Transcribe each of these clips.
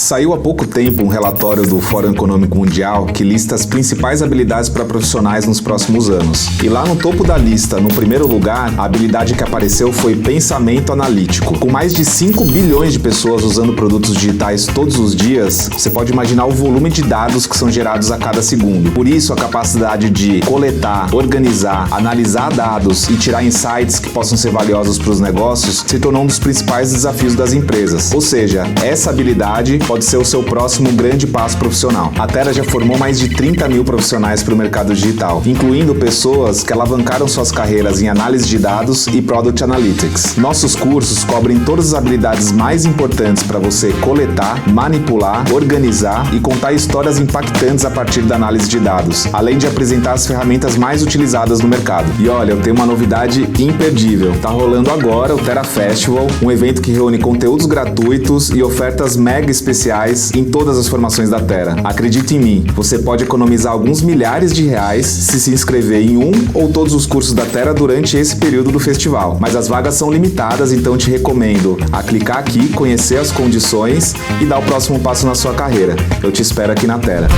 Saiu há pouco tempo um relatório do Fórum Econômico Mundial que lista as principais habilidades para profissionais nos próximos anos. E lá no topo da lista, no primeiro lugar, a habilidade que apareceu foi pensamento analítico. Com mais de 5 bilhões de pessoas usando produtos digitais todos os dias, você pode imaginar o volume de dados que são gerados a cada segundo. Por isso, a capacidade de coletar, organizar, analisar dados e tirar insights que possam ser valiosos para os negócios se tornou um dos principais desafios das empresas. Ou seja, essa habilidade pode ser o seu próximo grande passo profissional. A Tera já formou mais de 30 mil profissionais para o mercado digital, incluindo pessoas que alavancaram suas carreiras em análise de dados e Product Analytics. Nossos cursos cobrem todas as habilidades mais importantes para você coletar, manipular, organizar e contar histórias impactantes a partir da análise de dados, além de apresentar as ferramentas mais utilizadas no mercado. E olha, eu tenho uma novidade imperdível. Tá rolando agora o Tera Festival, um evento que reúne conteúdos gratuitos e ofertas mega especiais em todas as formações da Tera. Acredite em mim, você pode economizar alguns milhares de reais se inscrever em um ou todos os cursos da Tera durante esse período do festival. Mas as vagas são limitadas, então te recomendo a clicar aqui, conhecer as condições e dar o próximo passo na sua carreira. Eu te espero aqui na Tera.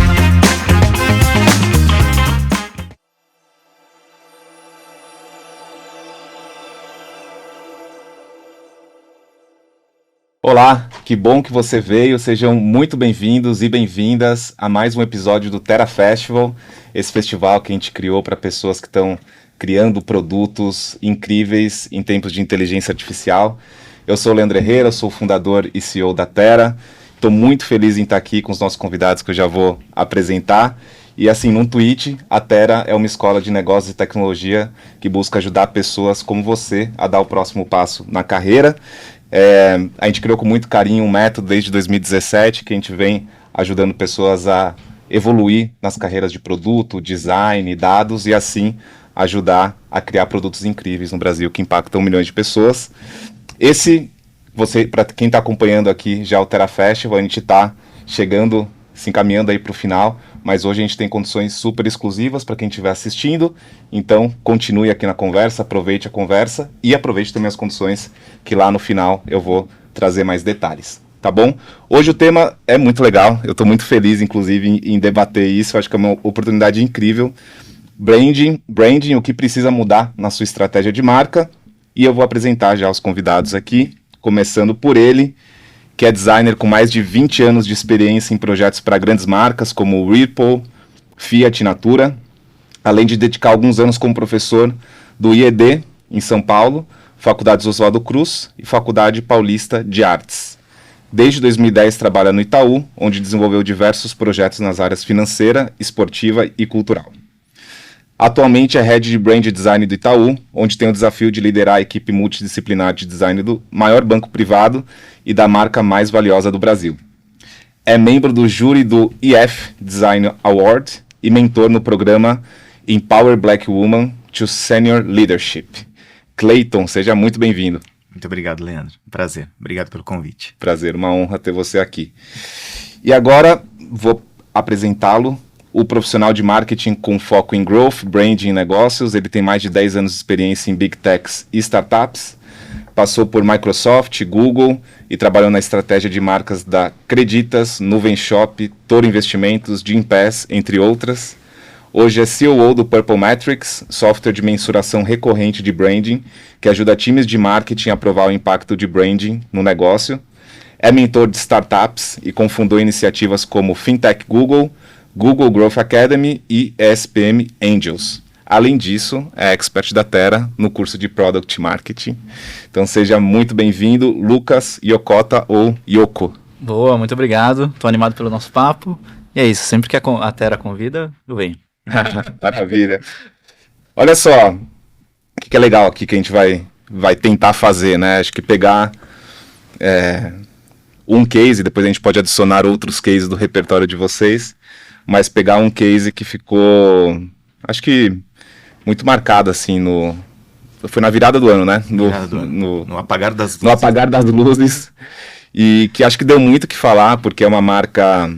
Olá, que bom que você veio, sejam muito bem-vindos e bem-vindas a mais um episódio do Tera Festival, esse festival que a gente criou para pessoas que estão criando produtos incríveis em tempos de inteligência artificial. Eu sou o Leandro Herrera, sou o fundador e CEO da Tera, estou muito feliz em estar aqui com os nossos convidados que eu já vou apresentar. E assim, num tweet, a Tera é uma escola de negócios e tecnologia que busca ajudar pessoas como você a dar o próximo passo na carreira. A gente criou com muito carinho um método desde 2017 que a gente vem ajudando pessoas a evoluir nas carreiras de produto, design, dados e assim ajudar a criar produtos incríveis no Brasil que impactam milhões de pessoas. Para quem está acompanhando aqui já o Tera Festival, a gente está chegando, se encaminhando aí para o final, mas hoje a gente tem condições super exclusivas para quem estiver assistindo, então continue aqui na conversa, aproveite a conversa e aproveite também as condições que lá no final eu vou trazer mais detalhes, tá bom? Hoje o tema é muito legal, eu estou muito feliz inclusive em debater isso, acho que é uma oportunidade incrível. Branding, o que precisa mudar na sua estratégia de marca, e eu vou apresentar já os convidados aqui, começando por ele, que é designer com mais de 20 anos de experiência em projetos para grandes marcas como Ripple, Fiat e Natura, além de dedicar alguns anos como professor do IED, em São Paulo, Faculdade Oswaldo Cruz e Faculdade Paulista de Artes. Desde 2010 trabalha no Itaú, onde desenvolveu diversos projetos nas áreas financeira, esportiva e cultural. Atualmente é Head de Brand Design do Itaú, onde tem o desafio de liderar a equipe multidisciplinar de design do maior banco privado e da marca mais valiosa do Brasil. É membro do júri do EF Design Award e mentor no programa Empower Black Women to Senior Leadership. Clayton, seja muito bem-vindo. Muito obrigado, Leandro. Prazer. Obrigado pelo convite. Prazer, uma honra ter você aqui. E agora vou apresentá-lo. O profissional de marketing com foco em growth, branding e negócios. Ele tem mais de 10 anos de experiência em big techs e startups. Passou por Microsoft, Google e trabalhou na estratégia de marcas da Creditas, Nuvem Shop, Toro Investimentos, Gympass, entre outras. Hoje é CEO do Purple Metrics, software de mensuração recorrente de branding, que ajuda times de marketing a provar o impacto de branding no negócio. É mentor de startups e cofundou iniciativas como Fintech Google, Google Growth Academy e ESPM Angels. Além disso, é expert da Tera no curso de Product Marketing. Então seja muito bem-vindo, Lucas Yokota ou Yoko. Boa, muito obrigado. Estou animado pelo nosso papo. E é isso, sempre que a Tera convida, eu venho. Maravilha. Olha só, o que é legal aqui que a gente vai tentar fazer, né? Acho que pegar um case, depois a gente pode adicionar outros cases do repertório de vocês, mas pegar um case que ficou, acho que, muito marcado, assim, foi na virada do ano, né? No apagar das luzes. No apagar das luzes, e que acho que deu muito o que falar, porque é uma marca,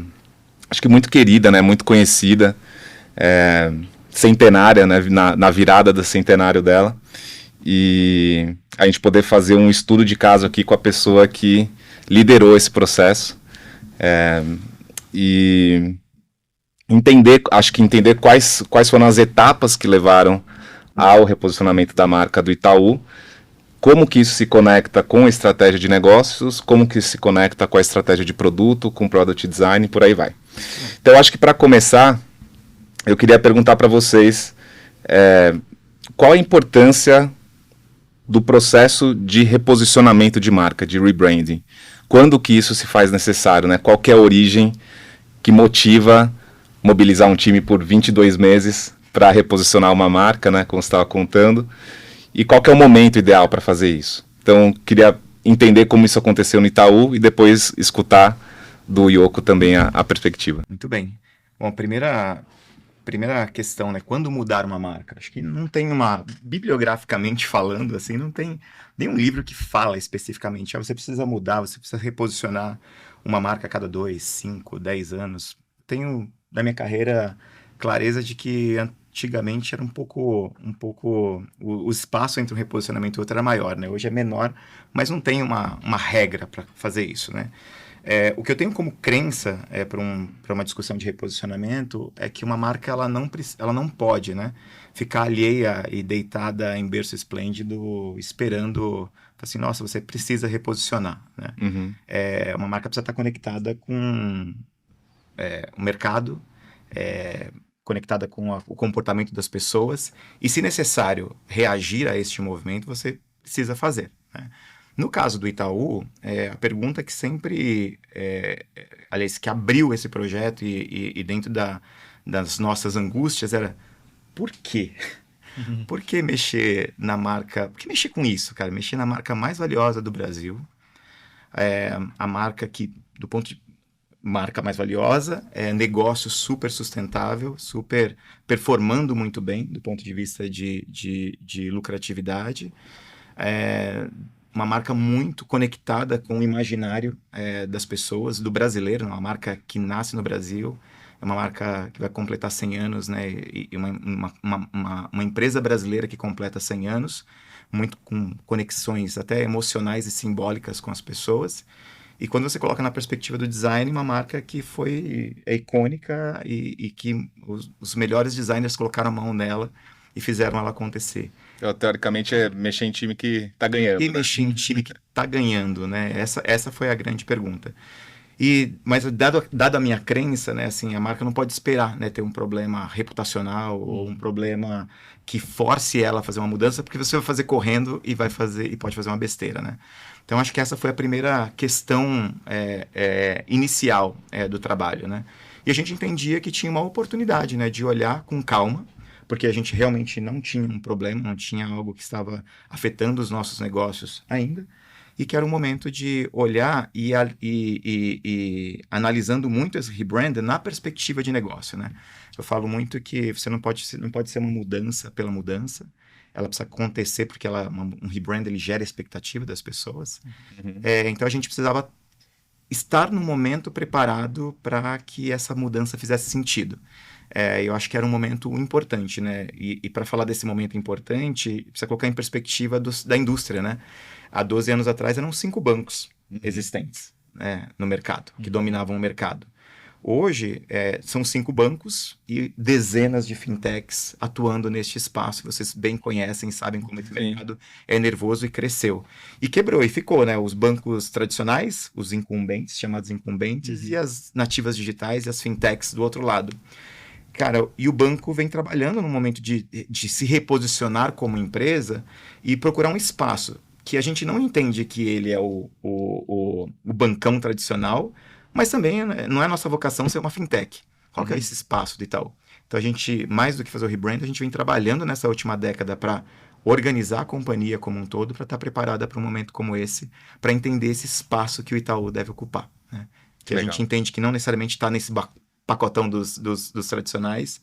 acho que muito querida, né? Muito conhecida, centenária, né? Na virada do centenário dela, e a gente poder fazer um estudo de caso aqui com a pessoa que liderou esse processo. E acho que entender quais foram as etapas que levaram ao reposicionamento da marca do Itaú, como que isso se conecta com a estratégia de negócios, como que isso se conecta com a estratégia de produto, com product design, por aí vai. Então, acho que para começar, eu queria perguntar para vocês qual a importância do processo de reposicionamento de marca, de rebranding. Quando que isso se faz necessário, né? Qual que é a origem que motiva mobilizar um time por 22 meses para reposicionar uma marca, né? Como você estava contando. E qual que é o momento ideal para fazer isso? Então, queria entender como isso aconteceu no Itaú e depois escutar do Yoko também a perspectiva. Muito bem. Bom, primeira questão, né? Quando mudar uma marca? Acho que não tem bibliograficamente falando, assim, não tem nenhum livro que fala especificamente. Você precisa mudar, você precisa reposicionar uma marca a cada 2, 5, 10 anos. Tenho, na minha carreira, clareza de que antigamente era um pouco o espaço entre um reposicionamento e outro era maior, né? Hoje é menor, mas não tem uma regra para fazer isso, né? O que eu tenho como crença para uma discussão de reposicionamento é que uma marca ela não pode, né, ficar alheia e deitada em berço esplêndido esperando assim, nossa, você precisa reposicionar, né? Uhum. Uma marca precisa estar conectada com o mercado, conectada com o comportamento das pessoas e, se necessário, reagir a este movimento, você precisa fazer, né? No caso do Itaú, a pergunta que sempre, aliás, que abriu esse projeto e dentro das nossas angústias era, por quê? Por que mexer na marca? Por que mexer com isso, cara? Mexer na marca mais valiosa do Brasil, a marca que, do ponto de marca mais valiosa, negócio super sustentável, super performando muito bem do ponto de vista de lucratividade, uma marca muito conectada com o imaginário das pessoas, do brasileiro, uma marca que nasce no Brasil, é uma marca que vai completar 100 anos, né? E uma empresa brasileira que completa 100 anos, muito com conexões até emocionais e simbólicas com as pessoas. E quando você coloca na perspectiva do design, uma marca que é icônica e que os melhores designers colocaram a mão nela e fizeram ela acontecer. Então, teoricamente, é mexer em time que está ganhando. E mexer em time que está ganhando, né? Essa foi a grande pergunta. Mas dado a minha crença, né, assim, a marca não pode esperar, né, ter um problema reputacional ou um problema que force ela a fazer uma mudança, porque você vai fazer correndo e pode fazer uma besteira, né? Então, acho que essa foi a primeira questão inicial do trabalho, né? E a gente entendia que tinha uma oportunidade, né, de olhar com calma, porque a gente realmente não tinha um problema, não tinha algo que estava afetando os nossos negócios ainda, e que era um momento de olhar e analisando muito esse rebrand na perspectiva de negócio, né? Eu falo muito que você não pode ser uma mudança pela mudança, ela precisa acontecer porque um rebrand ele gera expectativa das pessoas. Uhum. Então a gente precisava estar no momento preparado para que essa mudança fizesse sentido. Eu acho que era um momento importante, né? E para falar desse momento importante, precisa colocar em perspectiva da indústria, né? Há 12 anos atrás eram 5 bancos existentes, né, no mercado, que dominavam o mercado. Hoje, são 5 bancos e dezenas de fintechs atuando neste espaço. Vocês bem conhecem, sabem como esse mercado é nervoso e cresceu. E quebrou, e ficou, né? Os bancos tradicionais, os incumbentes, chamados incumbentes, e as nativas digitais e as fintechs do outro lado. Cara, e o banco vem trabalhando no momento de se reposicionar como empresa e procurar um espaço que a gente não entende que ele é o bancão tradicional, mas também não é nossa vocação ser uma fintech. Qual que é esse espaço do Itaú? Então a gente, mais do que fazer o rebrand, a gente vem trabalhando nessa última década para organizar a companhia como um todo, para estar preparada para um momento como esse, para entender esse espaço que o Itaú deve ocupar, né? Que a gente entende que não necessariamente está nesse pacotão dos tradicionais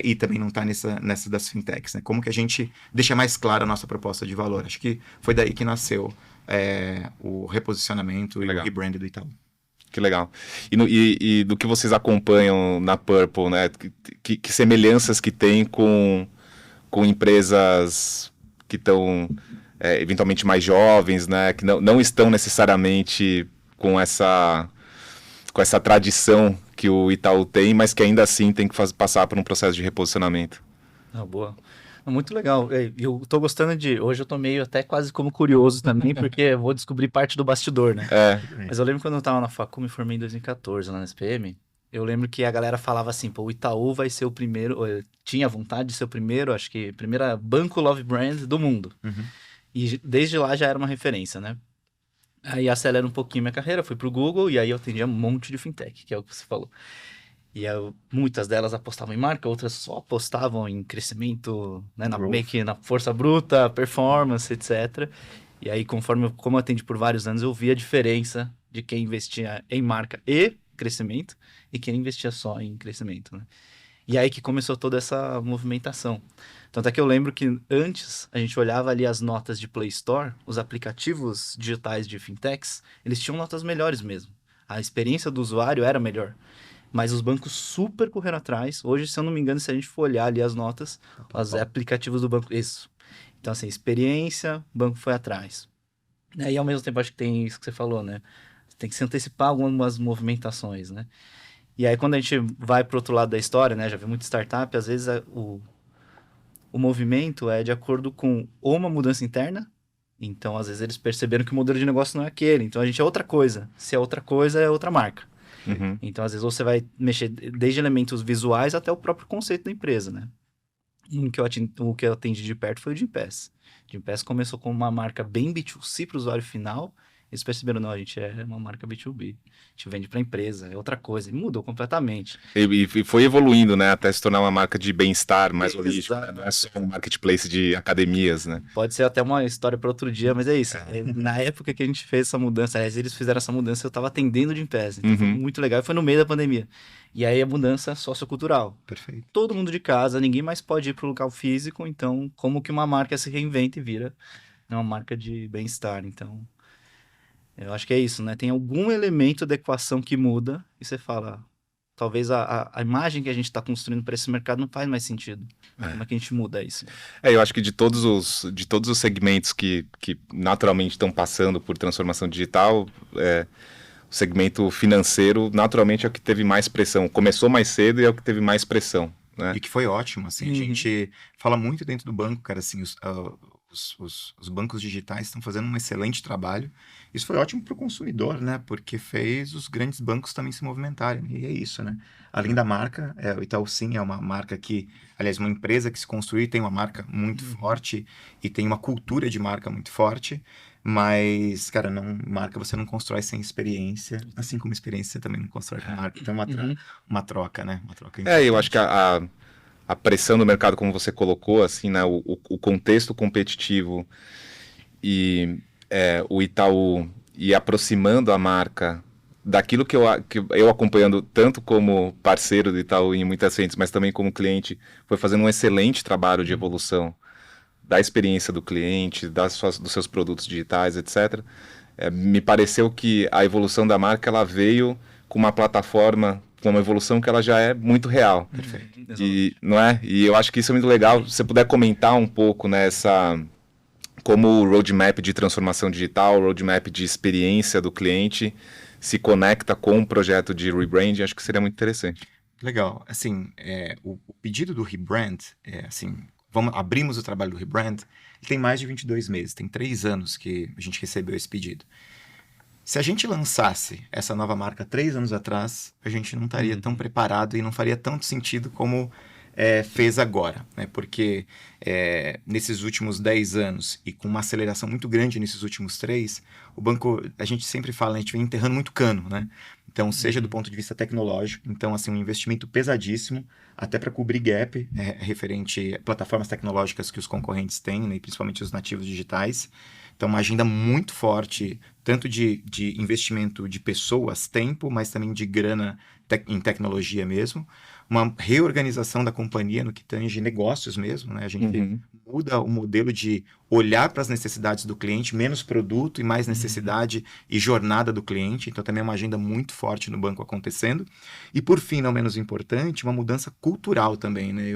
e também não está nessa das fintechs, né? Como que a gente deixa mais clara a nossa proposta de valor? Acho que foi daí que nasceu o reposicionamento e o rebrand do Itaú. Que legal. E do que vocês acompanham na Purple, né? Que semelhanças que tem com empresas que estão eventualmente mais jovens, né? Que não estão necessariamente com essa com essa tradição que o Itaú tem, mas que ainda assim tem que passar por um processo de reposicionamento. Ah, boa. Muito legal. Eu tô gostando hoje eu tô meio até quase como curioso também, porque eu vou descobrir parte do bastidor, né? Mas eu lembro quando eu tava na facu, me formei em 2014 lá na SPM, eu lembro que a galera falava assim, pô, o Itaú vai ser o primeiro, tinha vontade de ser o primeiro, acho que primeira banco love brand do mundo. E desde lá já era uma referência, né? Aí acelera um pouquinho minha carreira, fui pro Google e aí eu atendia um monte de fintech, que é o que você falou. E muitas delas apostavam em marca, outras só apostavam em crescimento, né, meio que na força bruta, performance, etc. E aí, como eu atendi por vários anos, eu vi a diferença de quem investia em marca e crescimento e quem investia só em crescimento, né? E aí que começou toda essa movimentação. Tanto é que eu lembro que antes a gente olhava ali as notas de Play Store, os aplicativos digitais de fintechs, eles tinham notas melhores mesmo. A experiência do usuário era melhor. Mas os bancos super correram atrás. Hoje, se eu não me engano, se a gente for olhar ali as notas, os aplicativos do banco... Isso. Então, assim, experiência, o banco foi atrás. E ao mesmo tempo, acho que tem isso que você falou, né? Você tem que se antecipar a algumas movimentações, né? E aí, quando a gente vai para o outro lado da história, né? Já vi muita startup, às vezes o movimento é de acordo com ou uma mudança interna. Então, às vezes, eles perceberam que o modelo de negócio não é aquele. Então, a gente é outra coisa. Se é outra coisa, é outra marca. Então, às vezes, você vai mexer desde elementos visuais até o próprio conceito da empresa, né? O que eu atendi de perto foi o Gympass. Gympass começou com uma marca bem B2C para o usuário final. Eles perceberam, não, a gente é uma marca B2B. A gente vende para a empresa, é outra coisa. E mudou completamente. E foi evoluindo, né? Até se tornar uma marca de bem-estar mais holística. Né? Não é só um marketplace de academias, né? Pode ser até uma história para outro dia, mas é isso. Na época que a gente fez essa mudança, aliás, eles fizeram essa mudança, eu estava atendendo o Gympass. Então foi muito legal. E foi no meio da pandemia. E aí a mudança sociocultural. Perfeito. Todo mundo de casa, ninguém mais pode ir para o local físico. Então, como que uma marca se reinventa e vira uma marca de bem-estar? Então... eu acho que é isso, né? Tem algum elemento da equação que muda e você fala, talvez a imagem que a gente está construindo para esse mercado não faz mais sentido. Como é que a gente muda isso? Eu acho que de todos os segmentos que naturalmente estão passando por transformação digital, o segmento financeiro naturalmente é o que teve mais pressão. Começou mais cedo e é o que teve mais pressão, né? E que foi ótimo, assim, a gente fala muito dentro do banco, cara, assim, os bancos digitais estão fazendo um excelente trabalho. Isso foi ótimo para o consumidor, né? Porque fez os grandes bancos também se movimentarem. E é isso, né? Além da marca, o Itaú Sim é uma marca que, aliás, uma empresa que se construiu, tem uma marca muito forte e tem uma cultura de marca muito forte. Mas, cara, marca você não constrói sem experiência, assim como experiência você também não constrói com marca. Então é uma troca, né? Uma troca importante. Eu acho que a pressão do mercado, como você colocou, assim, né, o contexto competitivo e o Itaú ir aproximando a marca daquilo que eu acompanhando tanto como parceiro do Itaú em muitas frentes, mas também como cliente, foi fazendo um excelente trabalho de evolução da experiência do cliente, dos seus produtos digitais, etc. Me pareceu que a evolução da marca ela veio com uma plataforma, com uma evolução que ela já é muito real. Perfeito. Não é? E eu acho que isso é muito legal. Se você puder comentar um pouco como o roadmap de transformação digital, o roadmap de experiência do cliente se conecta com um projeto de rebranding, acho que seria muito interessante. Legal. Assim, o pedido do rebrand, abrimos o trabalho do rebrand, ele tem mais de 22 meses, tem 3 anos que a gente recebeu esse pedido. Se a gente lançasse essa nova marca 3 anos atrás, a gente não estaria tão preparado e não faria tanto sentido como fez agora, né? Porque nesses últimos 10 anos e com uma aceleração muito grande nesses últimos 3, o banco, a gente sempre fala, a gente vem enterrando muito cano, né? Então, seja do ponto de vista tecnológico, então, assim, um investimento pesadíssimo, até para cobrir gap referente a plataformas tecnológicas que os concorrentes têm, né? E principalmente os nativos digitais. Então, uma agenda muito forte, tanto de investimento de pessoas, tempo, mas também de grana em tecnologia mesmo. Uma reorganização da companhia no que tange negócios mesmo, né? A gente muda o modelo de olhar para as necessidades do cliente, menos produto e mais necessidade e jornada do cliente. Então, também é uma agenda muito forte no banco acontecendo. E, por fim, não menos importante, uma mudança cultural também, né?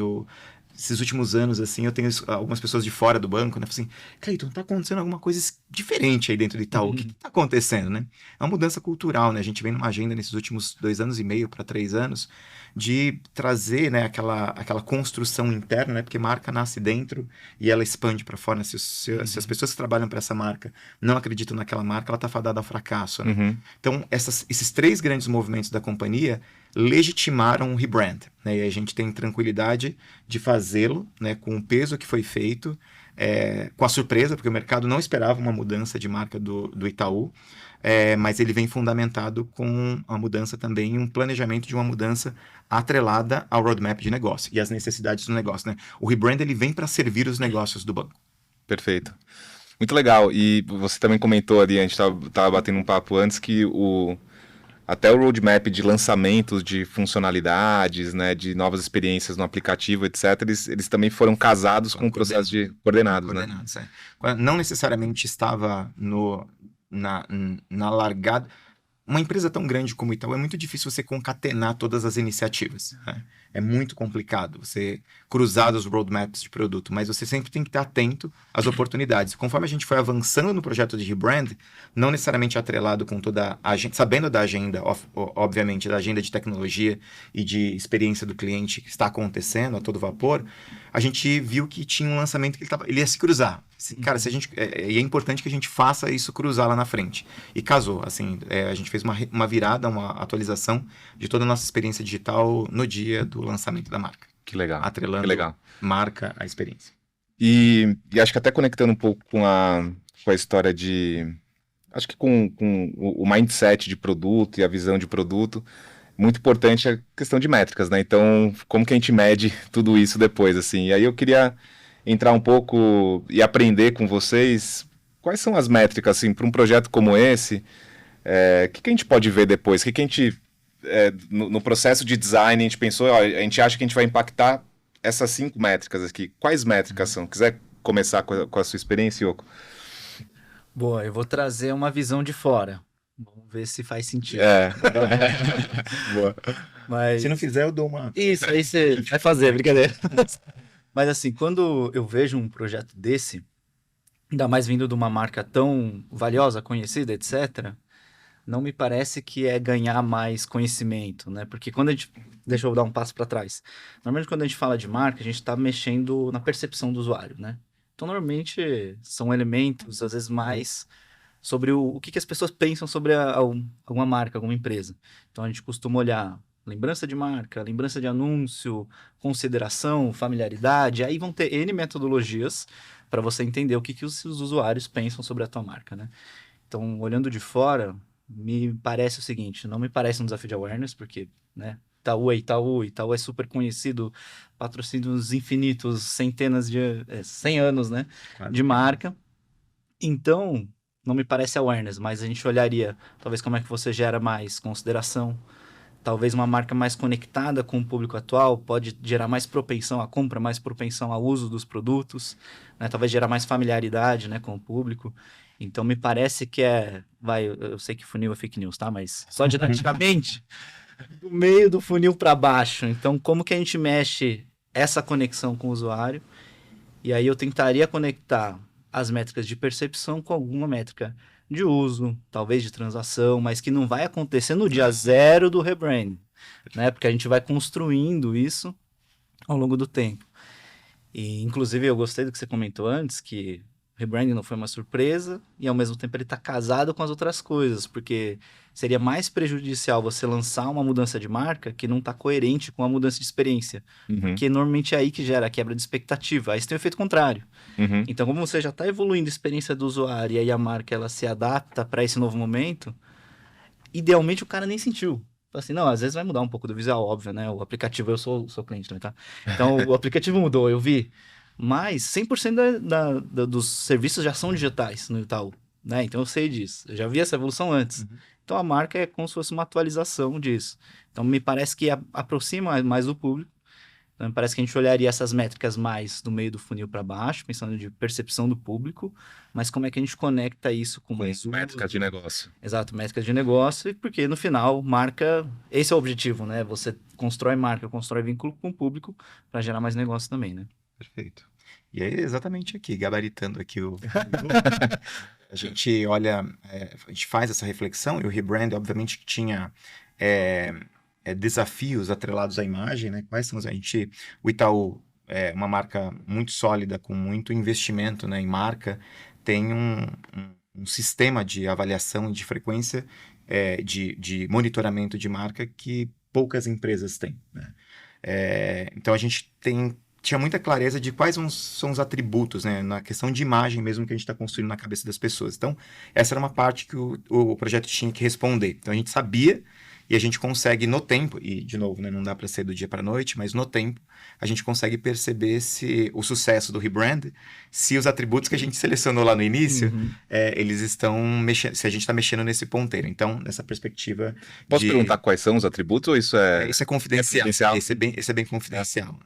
esses últimos anos, assim, eu tenho algumas pessoas de fora do banco, né? Falam assim, Cleiton, tá acontecendo alguma coisa diferente aí dentro do Itaú. O que tá acontecendo, né? É uma mudança cultural, né? A gente vem numa agenda nesses últimos 2 anos e meio para 3 anos de trazer, né, aquela construção interna, né? Porque marca nasce dentro e ela expande para fora, né? Se as pessoas que trabalham para essa marca não acreditam naquela marca, ela tá fadada ao fracasso, né? Então, esses 3 grandes movimentos da companhia legitimaram um rebrand, né? E a gente tem tranquilidade de fazê-lo, né, com o peso que foi feito, com a surpresa, porque o mercado não esperava uma mudança de marca do Itaú, mas ele vem fundamentado com a mudança também, um planejamento de uma mudança atrelada ao roadmap de negócio e às necessidades do negócio, né? O rebrand ele vem para servir os negócios do banco. Perfeito. Muito legal. E você também comentou ali, a gente estava batendo um papo antes, que até o roadmap de lançamentos de funcionalidades, né, de novas experiências no aplicativo, etc., eles também foram casados com o processo de coordenados, né? Não necessariamente estava na largada. Uma empresa tão grande como o Itaú, é muito difícil você concatenar todas as iniciativas, né? É muito complicado você cruzar os roadmaps de produto, mas você sempre tem que estar atento às oportunidades. Conforme a gente foi avançando no projeto de rebrand, não necessariamente atrelado com toda a agenda, sabendo da agenda, obviamente, da agenda de tecnologia e de experiência do cliente que está acontecendo a todo vapor, a gente viu que tinha um lançamento que ele ia se cruzar. Cara, e é importante que a gente faça isso cruzar lá na frente. E casou, assim, a gente fez uma virada, uma atualização de toda a nossa experiência digital no dia do lançamento da marca. Que legal. Atrelando marca à experiência. E acho que até conectando um pouco com a história de... Acho que com o mindset de produto e a visão de produto, muito importante a questão de métricas, né? Então, como que a gente mede tudo isso depois, assim? E aí eu queria entrar um pouco e aprender com vocês quais são as métricas, assim, para um projeto como esse, o que a gente pode ver depois? O que a gente, no processo de design, a gente pensou, a gente acha que a gente vai impactar essas 5 métricas aqui. Quais métricas são? Quiser começar com a sua experiência, Yoko? Boa, eu vou trazer uma visão de fora. Vamos ver se faz sentido. Boa. Mas... Se não fizer, eu dou uma... Isso, aí você vai fazer, brincadeira. Mas assim, quando eu vejo um projeto desse, ainda mais vindo de uma marca tão valiosa, conhecida, etc., não me parece que é ganhar mais conhecimento, né? Porque quando a gente... Deixa eu dar um passo para trás. Normalmente, quando a gente fala de marca, a gente está mexendo na percepção do usuário, né? Então, normalmente, são elementos, às vezes, mais sobre o que as pessoas pensam sobre alguma marca, alguma empresa. Então, a gente costuma olhar lembrança de marca, lembrança de anúncio, consideração, familiaridade. Aí vão ter N metodologias para você entender o que os usuários pensam sobre a tua marca, né? Então, olhando de fora, me parece o seguinte, não me parece um desafio de awareness, porque, né, Itaú é super conhecido, patrocínios infinitos, centenas de 100 anos, né, claro, de marca. Então, não me parece awareness, mas a gente olharia, talvez, como é que você gera mais consideração. Talvez uma marca mais conectada com o público atual pode gerar mais propensão à compra, mais propensão ao uso dos produtos, né? Talvez gerar mais familiaridade, né, com o público. Então, me parece que eu sei que funil é fake news, tá? Mas só didaticamente, do meio do funil para baixo. Então, como que a gente mexe essa conexão com o usuário? E aí eu tentaria conectar as métricas de percepção com alguma métrica de uso, talvez de transação, mas que não vai acontecer no dia 0 do rebrand, né? Porque a gente vai construindo isso ao longo do tempo. E, inclusive, eu gostei do que você comentou antes, que o rebranding não foi uma surpresa e, ao mesmo tempo, ele está casado com as outras coisas, porque seria mais prejudicial você lançar uma mudança de marca que não está coerente com a mudança de experiência, porque normalmente é aí que gera a quebra de expectativa. Aí você tem o efeito contrário. Então, como você já está evoluindo a experiência do usuário e aí a marca ela se adapta para esse novo momento, idealmente o cara nem sentiu. Assim, não, às vezes vai mudar um pouco do visual, óbvio, né? O aplicativo, eu sou cliente também, tá? Então, o aplicativo mudou, eu vi. Mas 100% dos serviços já são digitais no Itaú, né? Então, eu sei disso. Eu já vi essa evolução antes. Então, a marca é como se fosse uma atualização disso. Então, me parece que aproxima mais do público. Então, parece que a gente olharia essas métricas mais do meio do funil para baixo, pensando de percepção do público, mas como é que a gente conecta isso com mais métricas de negócio. Exato, métricas de negócio, porque no final, marca, esse é o objetivo, né? Você constrói marca, constrói vínculo com o público para gerar mais negócio também, né? Perfeito. E aí, exatamente aqui, gabaritando aqui o... A gente olha, a gente faz essa reflexão, e o rebrand, obviamente, que tinha desafios atrelados à imagem, né? Quais são o Itaú é uma marca muito sólida, com muito investimento, né, em marca, tem um sistema de avaliação e de frequência de monitoramento de marca que poucas empresas têm, né? Então a gente tinha muita clareza de quais são os atributos, né, na questão de imagem mesmo que a gente está construindo na cabeça das pessoas. Então, essa era uma parte que o projeto tinha que responder. Então, a gente sabia e a gente consegue no tempo, e de novo, né, não dá para ser do dia para a noite, mas no tempo a gente consegue perceber se o sucesso do rebrand, se os atributos que a gente selecionou lá no início, eles estão mexendo, se a gente está mexendo nesse ponteiro. Então, nessa perspectiva... Posso perguntar quais são os atributos ou isso é... Isso é confidencial. Esse é bem confidencial.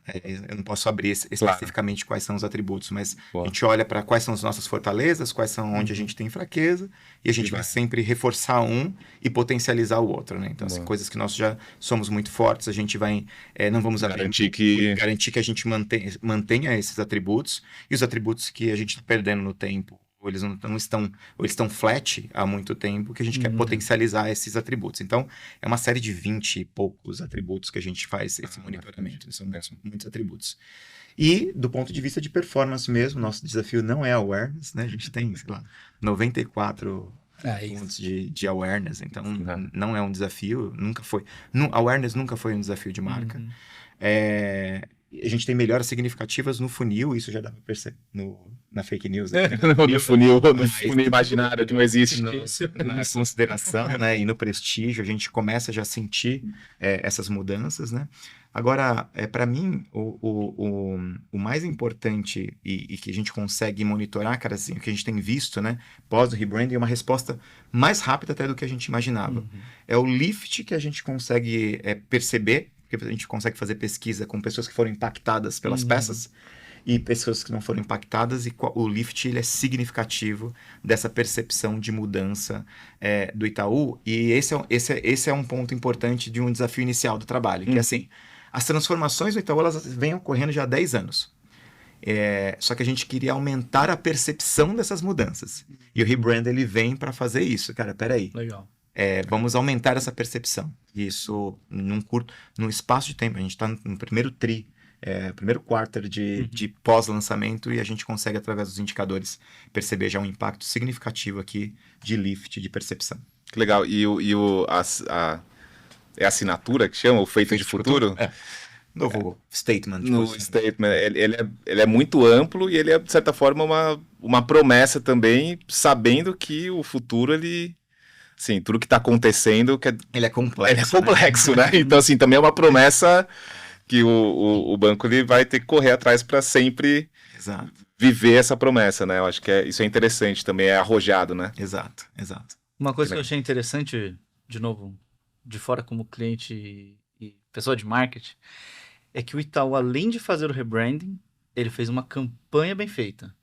Eu não posso abrir especificamente quais são os atributos, mas a gente olha para quais são as nossas fortalezas, quais são onde a gente tem fraqueza, e a gente vai sempre reforçar um e potencializar o outro, né? Então, coisas que nós já somos muito fortes, a gente vai... não vamos garantir que a gente mantenha esses atributos, e os atributos que a gente está perdendo no tempo, ou eles não estão, ou eles estão flat há muito tempo, que a gente quer potencializar esses atributos. Então, é uma série de 20 e poucos atributos que a gente faz esse monitoramento. São muitos atributos. E, do ponto de vista de performance mesmo, nosso desafio não é awareness, né? A gente tem, sei lá, 94 pontos de awareness, então não é um desafio, nunca foi. Awareness nunca foi um desafio de marca. A gente tem melhoras significativas no funil, isso já dá para perceber na fake news. Né? No funil imaginário que não existe. Na consideração, né? E no prestígio, a gente começa já a sentir essas mudanças, né? Agora, para mim, o mais importante e que a gente consegue monitorar, cara, assim, o que a gente tem visto, né, pós o rebranding, é uma resposta mais rápida até do que a gente imaginava. É o lift que a gente consegue perceber, porque a gente consegue fazer pesquisa com pessoas que foram impactadas pelas peças e pessoas que não foram impactadas, e o lift ele é significativo dessa percepção de mudança do Itaú, e esse é um ponto importante de um desafio inicial do trabalho, que é assim, as transformações do Itaú, elas vêm ocorrendo já há 10 anos. Só que a gente queria aumentar a percepção dessas mudanças. E o rebrand, ele vem para fazer isso. Cara, peraí. Legal. Vamos aumentar essa percepção. Isso num espaço de tempo. A gente está no primeiro primeiro quarter de pós-lançamento, e a gente consegue, através dos indicadores, perceber já um impacto significativo aqui de lift, de percepção. Que legal. E é a assinatura que chama, o feito de futuro? Novo statement. No statement, ele é muito amplo, e ele é, de certa forma, uma promessa também, sabendo que o futuro, sim, tudo que está acontecendo... Ele é complexo. Ele é complexo, né? Então, assim, também é uma promessa que o banco ele vai ter que correr atrás para sempre viver essa promessa, né? Eu acho que isso é interessante também, é arrojado, né? Exato. Uma coisa que eu achei interessante, de novo, de fora como cliente e pessoa de marketing, é que o Itaú, além de fazer o rebranding, ele fez uma campanha bem feita.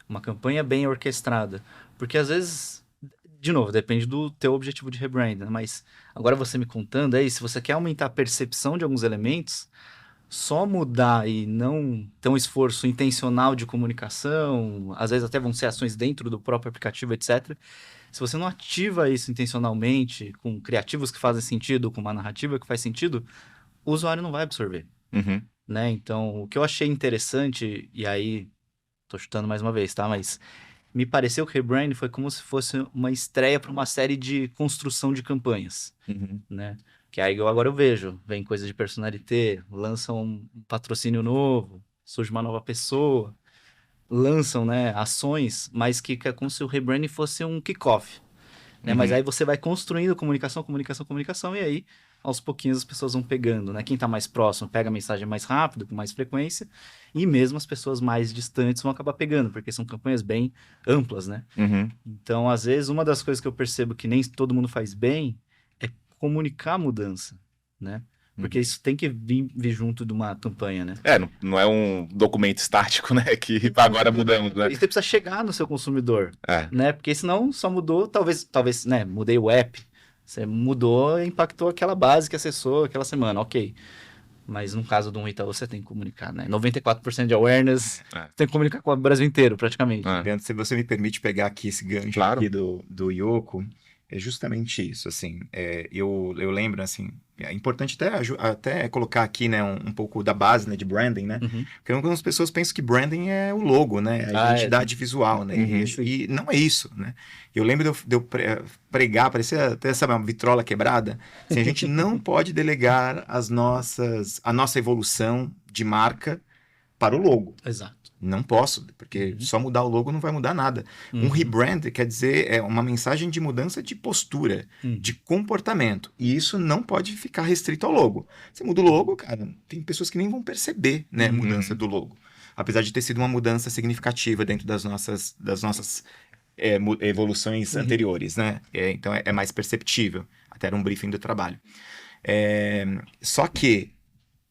Uma campanha bem orquestrada. Porque às vezes, de novo, depende do teu objetivo de rebranding, né? Mas agora você me contando aí, se você quer aumentar a percepção de alguns elementos, só mudar e não ter um esforço intencional de comunicação, às vezes até vão ser ações dentro do próprio aplicativo, etc. Se você não ativa isso intencionalmente, com criativos que fazem sentido, com uma narrativa que faz sentido, o usuário não vai absorver. Né? Então, o que eu achei interessante, e aí, tô chutando mais uma vez, tá? Mas me pareceu que o rebrand foi como se fosse uma estreia para uma série de construção de campanhas, né? Que aí agora eu vejo, vem coisa de personalité, lançam um patrocínio novo, surge uma nova pessoa, lançam, né, ações, mas que é como se o rebranding fosse um kickoff, né? Mas aí você vai construindo comunicação, e aí, aos pouquinhos, as pessoas vão pegando, né? Quem tá mais próximo pega a mensagem mais rápido, com mais frequência, e mesmo as pessoas mais distantes vão acabar pegando, porque são campanhas bem amplas, né? Então, às vezes, uma das coisas que eu percebo que nem todo mundo faz bem é comunicar a mudança, né? Porque isso tem que vir junto de uma campanha, né? Não é um documento estático, né? Que agora mudamos, né? E você precisa chegar no seu consumidor, né? Porque senão só mudou, talvez, né? Mudei o app, você mudou e impactou aquela base que acessou aquela semana, ok. Mas no caso do Itaú, você tem que comunicar, né? 94% de awareness, tem que comunicar com o Brasil inteiro, praticamente. Se você me permite pegar aqui esse gancho aqui do Yoko, é justamente isso, assim, eu lembro, assim, é importante até colocar aqui, né, um pouco da base, né, de branding, né, porque algumas pessoas pensam que branding é o logo, né, a identidade visual, né, e não é isso, né, eu lembro de eu pregar, parecia até, sabe, uma vitrola quebrada, assim, a gente não pode delegar a nossa evolução de marca para o logo. Exato. Não posso, porque só mudar o logo não vai mudar nada. Um rebrand quer dizer uma mensagem de mudança de postura, de comportamento. E isso não pode ficar restrito ao logo. Você muda o logo, cara, tem pessoas que nem vão perceber, né, a mudança do logo. Apesar de ter sido uma mudança significativa dentro das nossas evoluções anteriores, né? Então é mais perceptível. Até era um briefing do trabalho. Só que,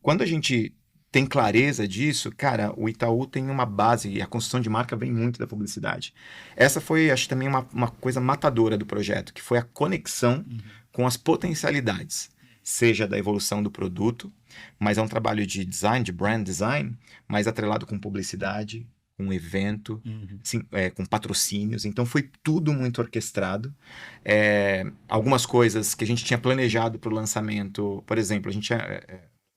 quando a gente tem clareza disso, cara, o Itaú tem uma base, e a construção de marca vem muito da publicidade. Essa foi, acho, também uma coisa matadora do projeto, que foi a conexão com as potencialidades, seja da evolução do produto, mas é um trabalho de design, de brand design, mas atrelado com publicidade, com evento, assim, com patrocínios. Então, foi tudo muito orquestrado. Algumas coisas que a gente tinha planejado para o lançamento, por exemplo,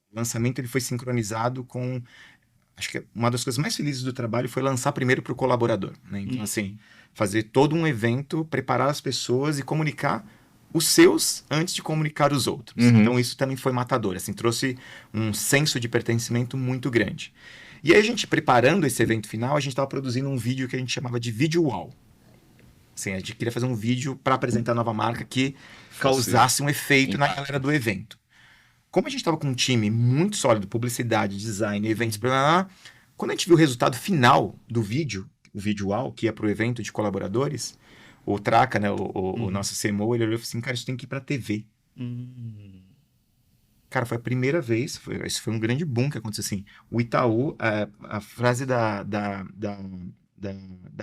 o lançamento ele foi sincronizado com... Acho que uma das coisas mais felizes do trabalho foi lançar primeiro para o colaborador, né? Então, assim, fazer todo um evento, preparar as pessoas e comunicar os seus antes de comunicar os outros. Então, isso também foi matador. Assim, trouxe um senso de pertencimento muito grande. E aí, a gente preparando esse evento final, a gente estava produzindo um vídeo que a gente chamava de vídeo wall. Assim, a gente queria fazer um vídeo para apresentar a nova marca que causasse um efeito na galera do evento. Como a gente estava com um time muito sólido, publicidade, design, eventos, quando a gente viu o resultado final do vídeo, o vídeo wall, que ia para o evento de colaboradores, o Traca, né, o nosso CMO, ele olhou e falou assim, cara, isso tem que ir para a TV. Cara, foi a primeira vez, esse foi um grande boom que aconteceu assim. O Itaú, a frase da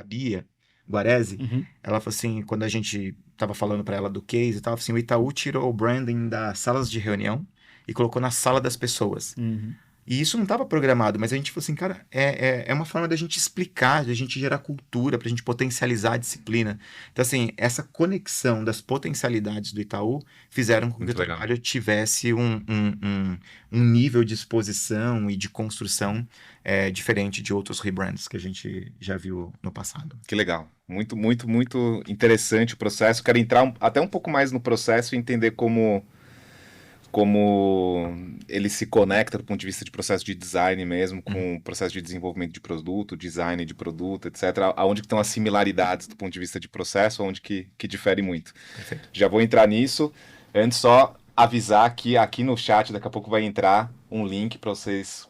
Bia Guarese, ela falou assim, quando a gente estava falando para ela do case e tal, assim, o Itaú tirou o branding das salas de reunião e colocou na sala das pessoas. E isso não estava programado, mas a gente falou assim, cara, é uma forma da gente explicar, da gente gerar cultura, pra gente potencializar a disciplina. Então, assim, essa conexão das potencialidades do Itaú fizeram com que o trabalho tivesse um nível de exposição e de construção diferente de outros rebrands que a gente já viu no passado. Que legal. Muito, muito, muito interessante o processo. Quero entrar até um pouco mais no processo e entender como ele se conecta do ponto de vista de processo de design mesmo, com o processo de desenvolvimento de produto, design de produto, etc. Aonde que estão as similaridades do ponto de vista de processo, aonde que difere muito. Perfeito. Já vou entrar nisso. Antes, só avisar que aqui no chat daqui a pouco vai entrar um link para vocês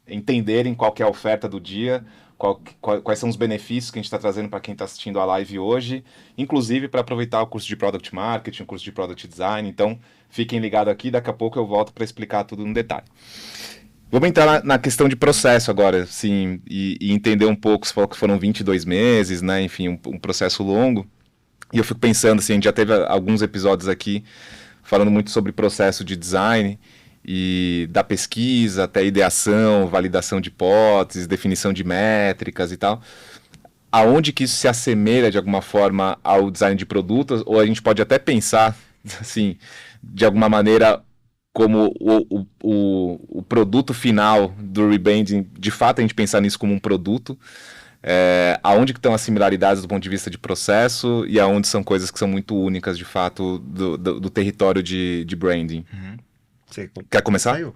entenderem qual que é a oferta do dia, quais são os benefícios que a gente está trazendo para quem está assistindo a live hoje, inclusive para aproveitar o curso de Product Marketing, o curso de Product Design. Então, fiquem ligados aqui, daqui a pouco eu volto para explicar tudo no detalhe. Vamos entrar na questão de processo agora, assim, e entender um pouco, você falou que foram 22 meses, né, enfim, um processo longo, e eu fico pensando, assim, a gente já teve alguns episódios aqui falando muito sobre processo de design, e da pesquisa até ideação, validação de hipóteses, definição de métricas e tal. Aonde que isso se assemelha de alguma forma ao design de produtos? Ou a gente pode até pensar, assim, de alguma maneira, como o produto final do rebranding, de fato a gente pensar nisso como um produto, aonde que estão as similaridades do ponto de vista de processo e aonde são coisas que são muito únicas, de fato, do território de branding. Você quer começar? Eu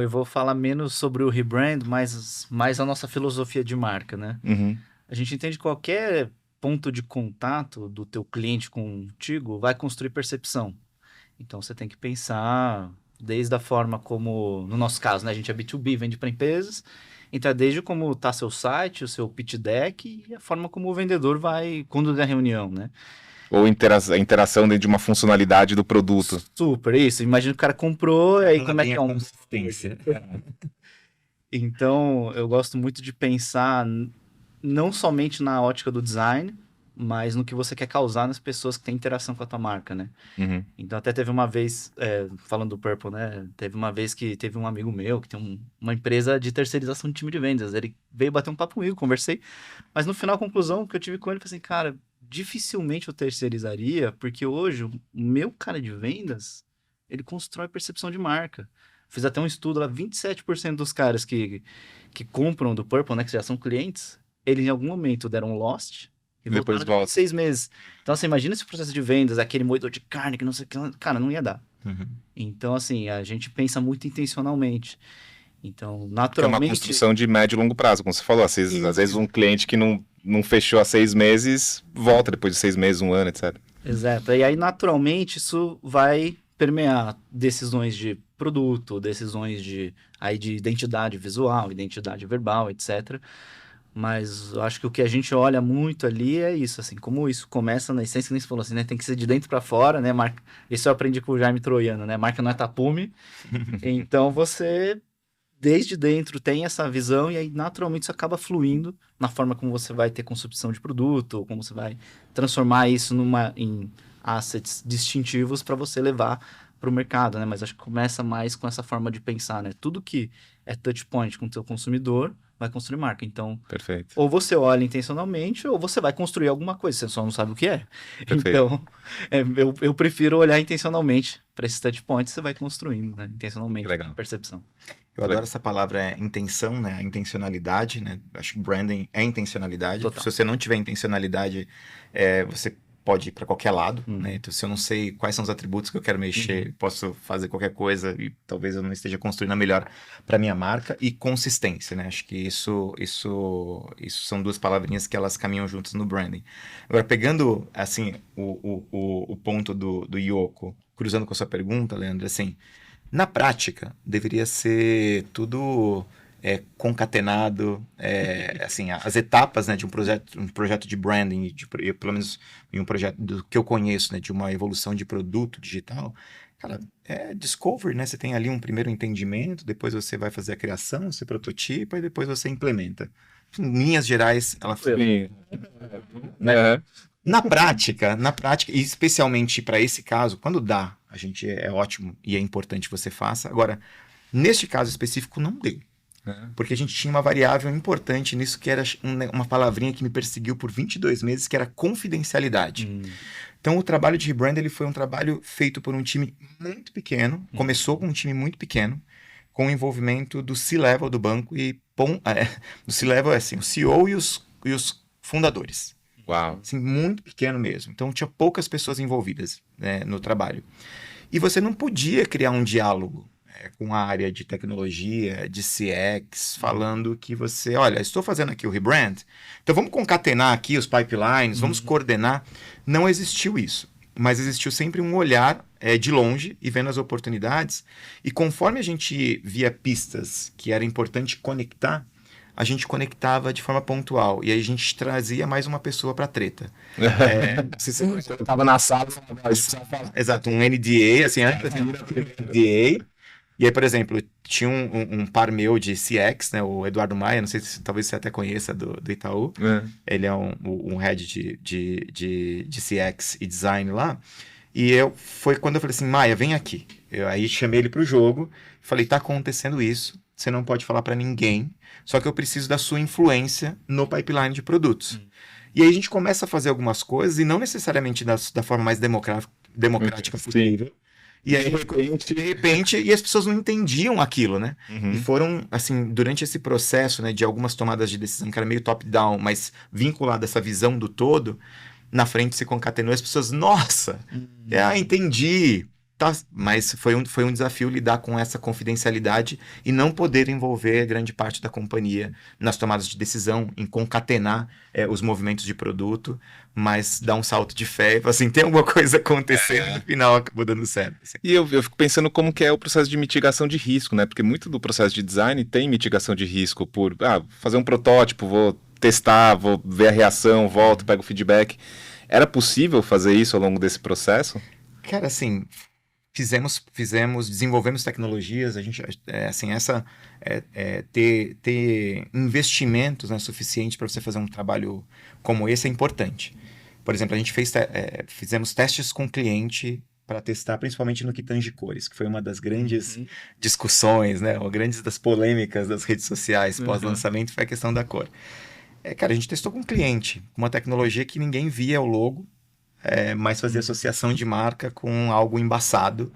vou falar menos sobre o rebrand, mas mais a nossa filosofia de marca, né? A gente entende que qualquer ponto de contato do teu cliente contigo vai construir percepção. Então, você tem que pensar desde a forma como, no nosso caso, né? A gente é B2B, vende para empresas. Então, desde como está seu site, o seu pitch deck e a forma como o vendedor vai conduzir a reunião, né? Ou a interação dentro de uma funcionalidade do produto. Super, isso. Imagina que o cara comprou, aí como é que é um... consistência. Então, eu gosto muito de pensar não somente na ótica do design, mas no que você quer causar nas pessoas que têm interação com a tua marca, né? Uhum. Então, até teve uma vez, falando do Purple, né? Teve uma vez que teve um amigo meu que tem uma empresa de terceirização de time de vendas. Ele veio bater um papo comigo, conversei. Mas no final, a conclusão que eu tive com ele foi assim, cara, dificilmente eu terceirizaria, porque hoje o meu cara de vendas, ele constrói percepção de marca. Fiz até um estudo lá, 27% dos caras que compram do Purple, né, que já são clientes, eles em algum momento deram lost e Depois voltaram volta. de 6 meses. Então, assim, imagina esse processo de vendas, aquele moedor de carne que não sei o que, cara, não ia dar. Uhum. Então, assim, a gente pensa muito intencionalmente. Então, Porque é naturalmente... uma construção de médio e longo prazo, como você falou. Às vezes um cliente que não fechou há 6 meses, volta depois de 6 meses, 1 ano, etc. Exato. E aí, naturalmente, isso vai permear decisões de produto, decisões de identidade visual, identidade verbal, etc. Mas eu acho que o que a gente olha muito ali é isso, assim, como isso começa na essência, que nem você falou assim, né? Tem que ser de dentro para fora, né? Isso eu aprendi com o Jaime Troiano, né? Marca não é tapume. Então, você, desde dentro, tem essa visão e aí, naturalmente, isso acaba fluindo na forma como você vai ter concepção de produto, como você vai transformar isso em assets distintivos para você levar para o mercado, né? Mas acho que começa mais com essa forma de pensar, né? Tudo que é touch point com o seu consumidor vai construir marca. Então, Perfeito. ou você olha intencionalmente ou você vai construir alguma coisa, você só não sabe o que é. Perfeito. Então, eu prefiro olhar intencionalmente para esses touch points, você vai construindo, né? Intencionalmente, Legal. percepção. Eu adoro essa palavra intenção, né? A intencionalidade, né? Acho que branding é intencionalidade. Total. Se você não tiver intencionalidade, você pode ir para qualquer lado, né? Então, se eu não sei quais são os atributos que eu quero mexer, posso fazer qualquer coisa e talvez eu não esteja construindo a melhor para minha marca. E consistência, né? Acho que isso são duas palavrinhas que elas caminham juntas no branding. Agora, pegando, assim, o ponto do Yoko, cruzando com a sua pergunta, Leandro, assim, na prática, deveria ser tudo concatenado, assim, as etapas, né, de um projeto de branding, pelo menos em um projeto do que eu conheço, né, de uma evolução de produto digital, cara, é discovery, né? Você tem ali um primeiro entendimento, depois você vai fazer a criação, você prototipa e depois você implementa. Em linhas gerais, ela Sim. né? Na prática, e especialmente para esse caso, quando dá, a gente é ótimo e é importante que você faça. Agora, neste caso específico, não deu. Porque a gente tinha uma variável importante nisso, que era uma palavrinha que me perseguiu por 22 meses, que era confidencialidade. Então, o trabalho de rebrand, ele foi um trabalho feito por um time muito pequeno, começou com um time muito pequeno, com o envolvimento do C-Level do banco do C-Level, assim, o CEO e os fundadores. Uau. Assim, muito pequeno mesmo. Então, tinha poucas pessoas envolvidas, né, no trabalho. E você não podia criar um diálogo com a área de tecnologia, de CX, falando que você, olha, estou fazendo aqui o rebrand, então vamos concatenar aqui os pipelines, vamos coordenar. Não existiu isso, mas existiu sempre um olhar de longe e vendo as oportunidades, e conforme a gente via pistas que era importante conectar, a gente conectava de forma pontual, e aí a gente trazia mais uma pessoa para a treta. Eu estava na sala, exato, um NDA, assim, NDA. E aí, por exemplo, tinha um par meu de CX, né, o Eduardo Maia, não sei se talvez você até conheça do Itaú. Ele é um head de CX e design lá. E foi quando eu falei assim, Maia, vem aqui. Eu aí chamei ele pro jogo, falei, tá acontecendo isso, você não pode falar para ninguém, só que eu preciso da sua influência no pipeline de produtos. E aí a gente começa a fazer algumas coisas, e não necessariamente da forma mais democrática possível. E aí, de repente, e as pessoas não entendiam aquilo, né? E foram, assim, durante esse processo, né, de algumas tomadas de decisão, que era meio top-down, mas vinculado a essa visão do todo, na frente se concatenou, as pessoas, nossa, entendi. Tá, mas foi um desafio lidar com essa confidencialidade e não poder envolver grande parte da companhia nas tomadas de decisão, em concatenar os movimentos de produto, mas dar um salto de fé, assim, tem alguma coisa acontecendo e no final acabou dando certo. Assim. E eu fico pensando como que é o processo de mitigação de risco, né? Porque muito do processo de design tem mitigação de risco por fazer um protótipo, vou testar, vou ver a reação, volto, pego o feedback. Era possível fazer isso ao longo desse processo? Cara, assim, desenvolvemos tecnologias, a gente, ter investimentos, né, suficiente para você fazer um trabalho como esse é importante. Por exemplo, a gente fizemos testes com cliente para testar, principalmente no que tange cores, que foi uma das grandes discussões, né, ou grandes das polêmicas das redes sociais pós-lançamento, foi a questão da cor. Cara, a gente testou com um cliente, uma tecnologia que ninguém via o logo, mas fazia associação de marca com algo embaçado,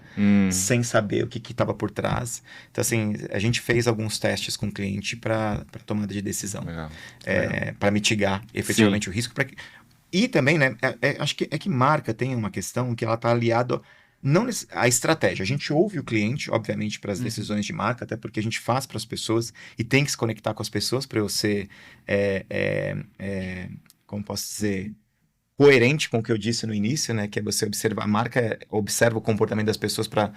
sem saber o que estava por trás. Então, assim, a gente fez alguns testes com o cliente para tomada de decisão, para mitigar efetivamente o risco. E também, né, acho que marca tem uma questão que ela está aliada não à estratégia. A gente ouve o cliente, obviamente, para as decisões de marca, até porque a gente faz para as pessoas e tem que se conectar com as pessoas para eu ser, como posso dizer, coerente com o que eu disse no início, né? Que é você observar, a marca observa o comportamento das pessoas para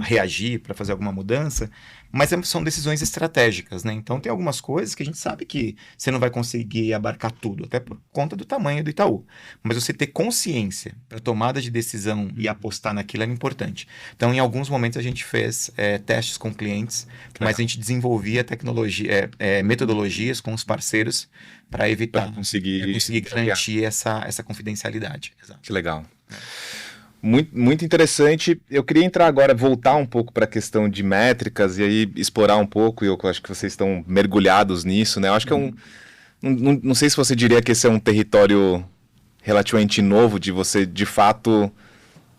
reagir, para fazer alguma mudança, mas são decisões estratégicas, né? Então tem algumas coisas que a gente sabe que você não vai conseguir abarcar tudo, até por conta do tamanho do Itaú. Mas você ter consciência para tomada de decisão e apostar naquilo é importante. Então, em alguns momentos a gente fez testes com clientes, mas a gente desenvolvia metodologias com os parceiros para evitar, conseguir garantir essa confidencialidade. Exato. Que legal. Muito, muito interessante. Eu queria entrar agora, voltar um pouco para a questão de métricas e aí explorar um pouco, e eu acho que vocês estão mergulhados nisso, né? Eu acho que não sei se você diria que esse é um território relativamente novo de você, de fato,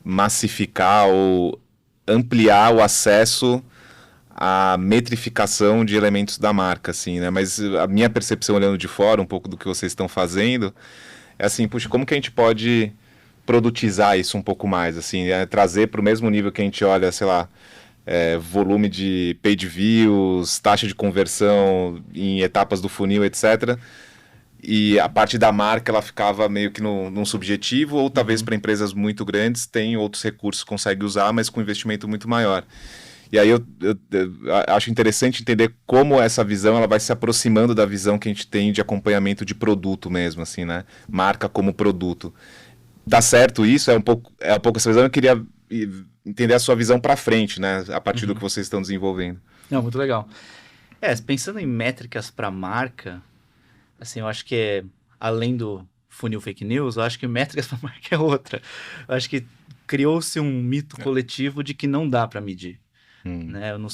massificar ou ampliar o acesso a metrificação de elementos da marca, assim, né? Mas a minha percepção olhando de fora, um pouco do que vocês estão fazendo, é assim, puxa, como que a gente pode produtizar isso um pouco mais, assim, trazer para o mesmo nível que a gente olha, sei lá, volume de page views, taxa de conversão em etapas do funil, etc. E a parte da marca, ela ficava meio que num subjetivo, ou talvez para empresas muito grandes, tem outros recursos que consegue usar, mas com investimento muito maior. E aí eu acho interessante entender como essa visão ela vai se aproximando da visão que a gente tem de acompanhamento de produto mesmo, assim, né? Marca como produto. Tá certo isso? É um pouco essa visão. Eu queria entender a sua visão para frente, né? A partir do que vocês estão desenvolvendo. Não, muito legal. Pensando em métricas para marca, assim, eu acho que além do funil fake news, eu acho que métricas para marca é outra. Eu acho que criou-se um mito coletivo de que não dá para medir. Né? Eu não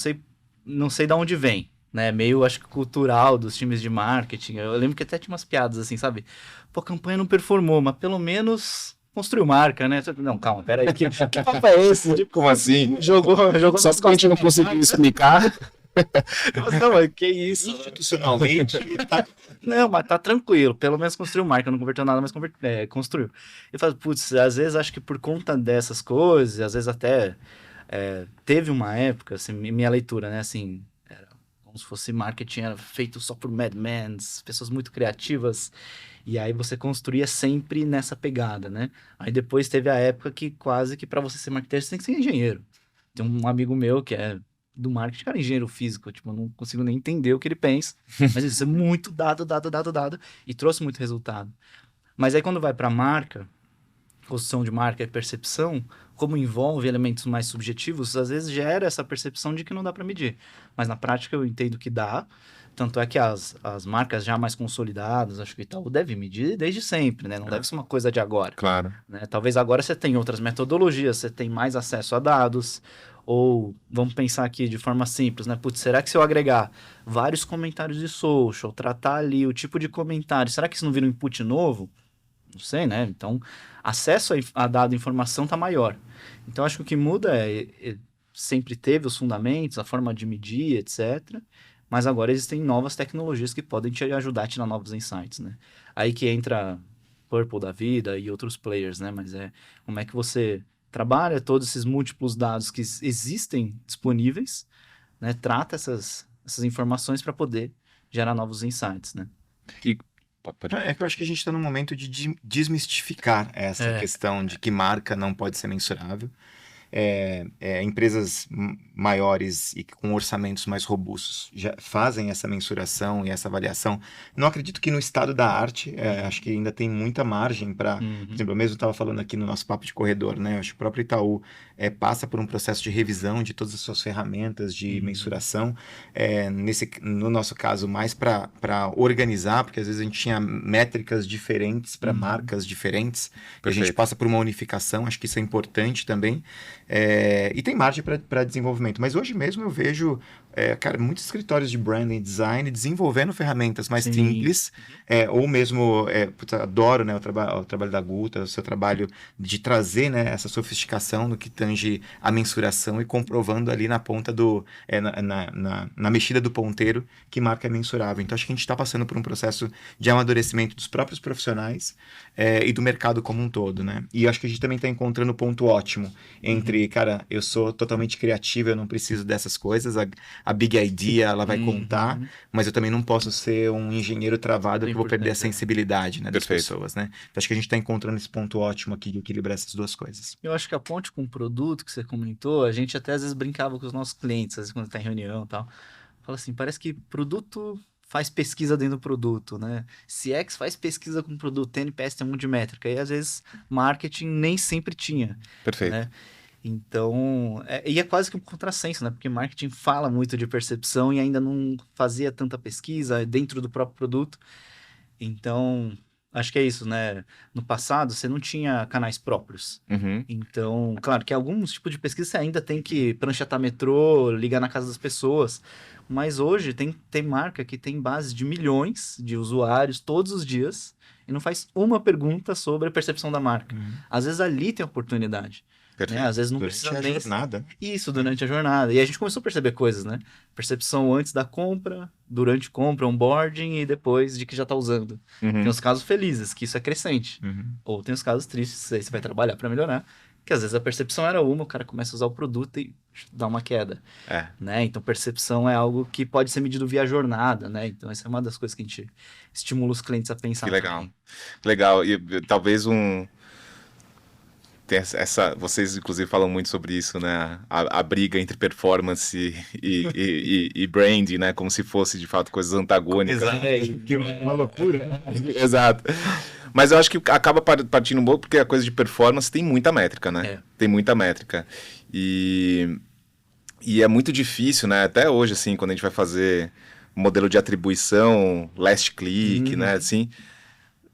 sei de onde vem, né? Meio, acho que cultural dos times de marketing. Eu lembro que até tinha umas piadas assim, sabe? Pô, a campanha não performou, mas pelo menos construiu marca, né? Não, calma, peraí, que papo é esse? Tipo, como assim? Jogou Só porque a gente não conseguiu explicar. Não, mas que isso? Institucionalmente, Não, mas tá tranquilo, pelo menos construiu marca, não converteu nada, mas construiu. E fala, putz, às vezes acho que por conta dessas coisas, às vezes até teve uma época, assim, minha leitura, né, assim, era como se fosse marketing era feito só por madmen, pessoas muito criativas, e aí você construía sempre nessa pegada, né? Aí depois teve a época que quase que para você ser marketeiro você tem que ser engenheiro. Tem um amigo meu que é do marketing, cara, engenheiro físico, tipo, eu não consigo nem entender o que ele pensa, mas isso é muito dado, e trouxe muito resultado. Mas aí quando vai para marca, construção de marca e percepção, como envolve elementos mais subjetivos, às vezes gera essa percepção de que não dá para medir. Mas na prática eu entendo que dá, tanto é que as marcas já mais consolidadas, acho que o Itaú deve medir desde sempre, né? Não deve ser uma coisa de agora. Claro. Né? Talvez agora você tenha outras metodologias, você tem mais acesso a dados, ou vamos pensar aqui de forma simples, né? Putz, será que se eu agregar vários comentários de social, tratar ali o tipo de comentário, será que isso não vira um input novo? Não sei, né? Então, acesso a dado e informação está maior. Então, acho que o que muda sempre teve os fundamentos, a forma de medir, etc. Mas agora existem novas tecnologias que podem te ajudar a tirar novos insights, né? Aí que entra Purple da vida e outros players, né? Mas como é que você trabalha todos esses múltiplos dados que existem disponíveis, né? Trata essas informações para poder gerar novos insights, né? É que eu acho que a gente está num momento de desmistificar essa questão de que marca não pode ser mensurável. empresas maiores e com orçamentos mais robustos já fazem essa mensuração e essa avaliação. Não acredito que no estado da arte, acho que ainda tem muita margem para... Por exemplo, eu mesmo estava falando aqui no nosso papo de corredor, né? Acho que o próprio Itaú passa por um processo de revisão de todas as suas ferramentas de mensuração. No nosso caso, mais para organizar, porque às vezes a gente tinha métricas diferentes para marcas diferentes. E a gente passa por uma unificação, acho que isso é importante também. E tem margem para desenvolvimento. Mas hoje mesmo eu vejo, cara, muitos escritórios de branding e design desenvolvendo ferramentas mais simples, ou mesmo, adoro, né, o trabalho da Guta, o seu trabalho de trazer, né, essa sofisticação no que tange a mensuração e comprovando ali na ponta na mexida do ponteiro que marca é mensurável. Então acho que a gente está passando por um processo de amadurecimento dos próprios profissionais e do mercado como um todo, né? E acho que a gente também está encontrando o ponto ótimo entre, cara, eu sou totalmente criativo, eu não preciso dessas coisas, a big idea, ela vai contar, mas eu também não posso ser um engenheiro travado que eu vou perder a sensibilidade, né, das pessoas, né? Então acho que a gente está encontrando esse ponto ótimo aqui de equilibrar essas duas coisas. Eu acho que a ponte com o produto que você comentou, a gente até às vezes brincava com os nossos clientes, às vezes quando está em reunião e tal, fala assim, parece que produto faz pesquisa dentro do produto, né? CX faz pesquisa com o produto, NPS tem um monte de métrica, e às vezes marketing nem sempre tinha. Perfeito. Né? Então, e é quase que um contrassenso, né? Porque marketing fala muito de percepção e ainda não fazia tanta pesquisa dentro do próprio produto. Então, acho que é isso, né? No passado, você não tinha canais próprios. Então, claro que alguns tipos de pesquisa você ainda tem que pranchetar metrô, ligar na casa das pessoas. Mas hoje tem marca que tem base de milhões de usuários todos os dias e não faz uma pergunta sobre a percepção da marca. Às vezes ali tem oportunidade. Né? Às vezes não precisa nem... jornada. Isso, durante a jornada. E a gente começou a perceber coisas, né? Percepção antes da compra, durante compra, onboarding e depois de que já está usando. Tem os casos felizes, que isso é crescente. Ou tem os casos tristes, aí você vai trabalhar para melhorar. Que às vezes a percepção era uma, o cara começa a usar o produto e dá uma queda. Né? Então percepção é algo que pode ser medido via jornada, né? Então essa é uma das coisas que a gente estimula os clientes a pensar. Que legal. Também. Legal. E talvez vocês inclusive falam muito sobre isso, né? A briga entre performance e brand, né? Como se fosse de fato coisas antagônicas. Exato. Que uma loucura. Exato. Mas eu acho que acaba partindo um pouco porque a coisa de performance tem muita métrica, né? Tem muita métrica. E é muito difícil, né? Até hoje, assim, quando a gente vai fazer modelo de atribuição, last click, né? Assim,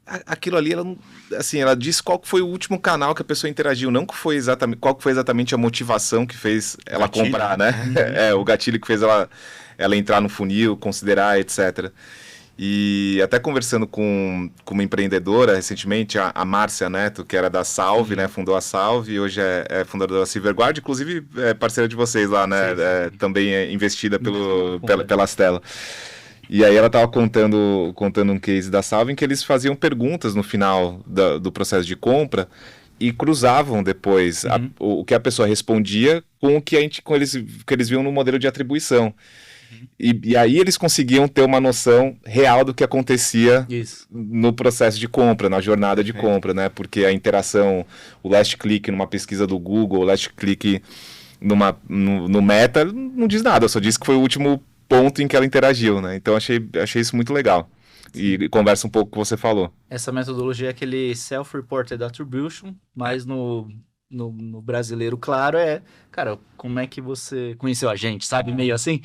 aquilo ali, ela diz qual foi o último canal que a pessoa interagiu, não qual foi exatamente a motivação que fez ela comprar, né? O gatilho que fez ela entrar no funil, considerar, etc. E até conversando com uma empreendedora recentemente, a Márcia Neto, que era da Salve, né? Fundou a Salve e hoje é fundadora da Silverguard, inclusive é parceira de vocês lá, né? Sim. Também é investida pela Stella. E aí ela estava contando um case da Salve em que eles faziam perguntas no final do processo de compra e cruzavam depois o que a pessoa respondia com o que eles viam no modelo de atribuição. E aí eles conseguiam ter uma noção real do que acontecia no processo de compra, na jornada de compra, né? Porque a interação, o last click numa pesquisa do Google, o last click no Meta, não diz nada, só diz que foi o último ponto em que ela interagiu, né? Então achei isso muito legal. E conversa um pouco com o que você falou. Essa metodologia é aquele self-reported attribution, mas no brasileiro, claro, cara, como é que você conheceu a gente, sabe? Meio assim.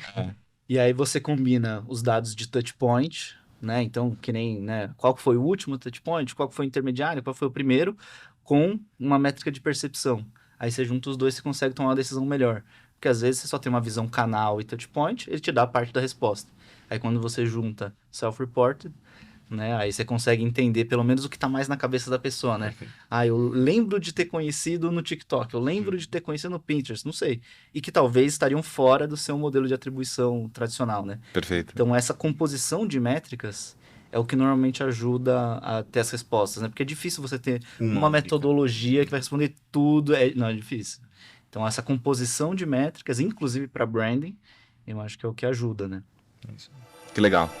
E aí você combina os dados de touchpoint, né? Então, que nem, né? Qual foi o último touchpoint, qual foi o intermediário, qual foi o primeiro, com uma métrica de percepção. Aí você junta os dois e consegue tomar uma decisão melhor. Porque às vezes você só tem uma visão canal e touchpoint, ele te dá a parte da resposta. Aí quando você junta self-reported, né? Aí você consegue entender pelo menos o que está mais na cabeça da pessoa, né? Eu lembro de ter conhecido no TikTok, eu lembro de ter conhecido no Pinterest, não sei. E que talvez estariam fora do seu modelo de atribuição tradicional, né? Perfeito. Então essa composição de métricas é o que normalmente ajuda a ter as respostas, né? Porque é difícil você ter uma metodologia que vai responder tudo, não, é difícil. Então essa composição de métricas, inclusive para branding, eu acho que é o que ajuda, né? Que legal.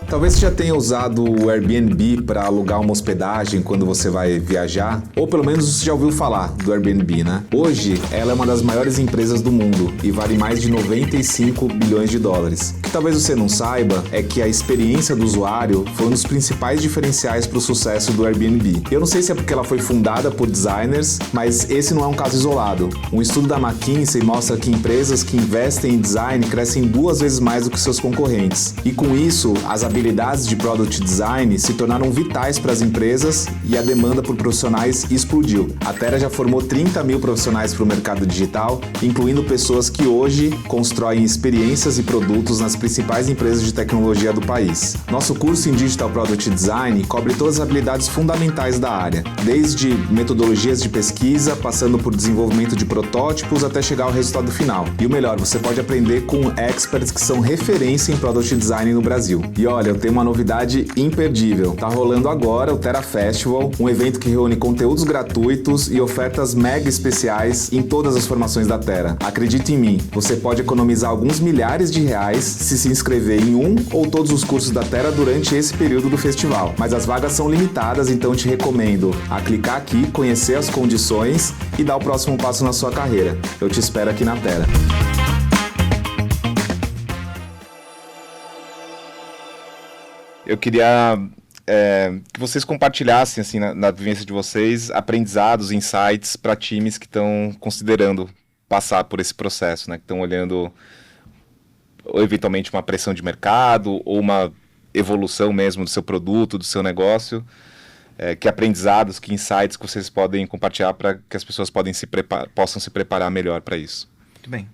Talvez você já tenha usado o Airbnb para alugar uma hospedagem quando você vai viajar, ou pelo menos você já ouviu falar do Airbnb, né? Hoje, ela é uma das maiores empresas do mundo e vale mais de 95 bilhões de dólares. O que talvez você não saiba é que a experiência do usuário foi um dos principais diferenciais para o sucesso do Airbnb. Eu não sei se é porque ela foi fundada por designers, mas esse não é um caso isolado. Um estudo da McKinsey mostra que empresas que investem em design crescem 2 vezes mais do que seus concorrentes. E com isso, as habilidades de product design se tornaram vitais para as empresas e a demanda por profissionais explodiu. A Terra já formou 30 mil profissionais para o mercado digital, incluindo pessoas que hoje constroem experiências e produtos nas principais empresas de tecnologia do país. Nosso curso em Digital Product Design cobre todas as habilidades fundamentais da área, desde metodologias de pesquisa, passando por desenvolvimento de protótipos até chegar ao resultado final. E o melhor, você pode aprender com experts que são referência em Product Design no Brasil. E olha, eu tenho uma novidade imperdível. Tá rolando agora o Terra Festival, um evento que reúne conteúdos gratuitos e ofertas mega especiais em todas as formações da Terra. Acredite em mim, você pode economizar alguns milhares de reais se inscrever em um ou todos os cursos da Terra durante esse período do festival. Mas as vagas são limitadas, então eu te recomendo a clicar aqui, conhecer as condições e dar o próximo passo na sua carreira. Eu te espero aqui na Terra. Eu queria que vocês compartilhassem, assim, na vivência de vocês, aprendizados, insights para times que estão considerando passar por esse processo, né? Que estão olhando, ou eventualmente, uma pressão de mercado, ou uma evolução mesmo do seu produto, do seu negócio. Que aprendizados, que insights que vocês podem compartilhar para que as pessoas possam se preparar melhor para isso. Muito bem.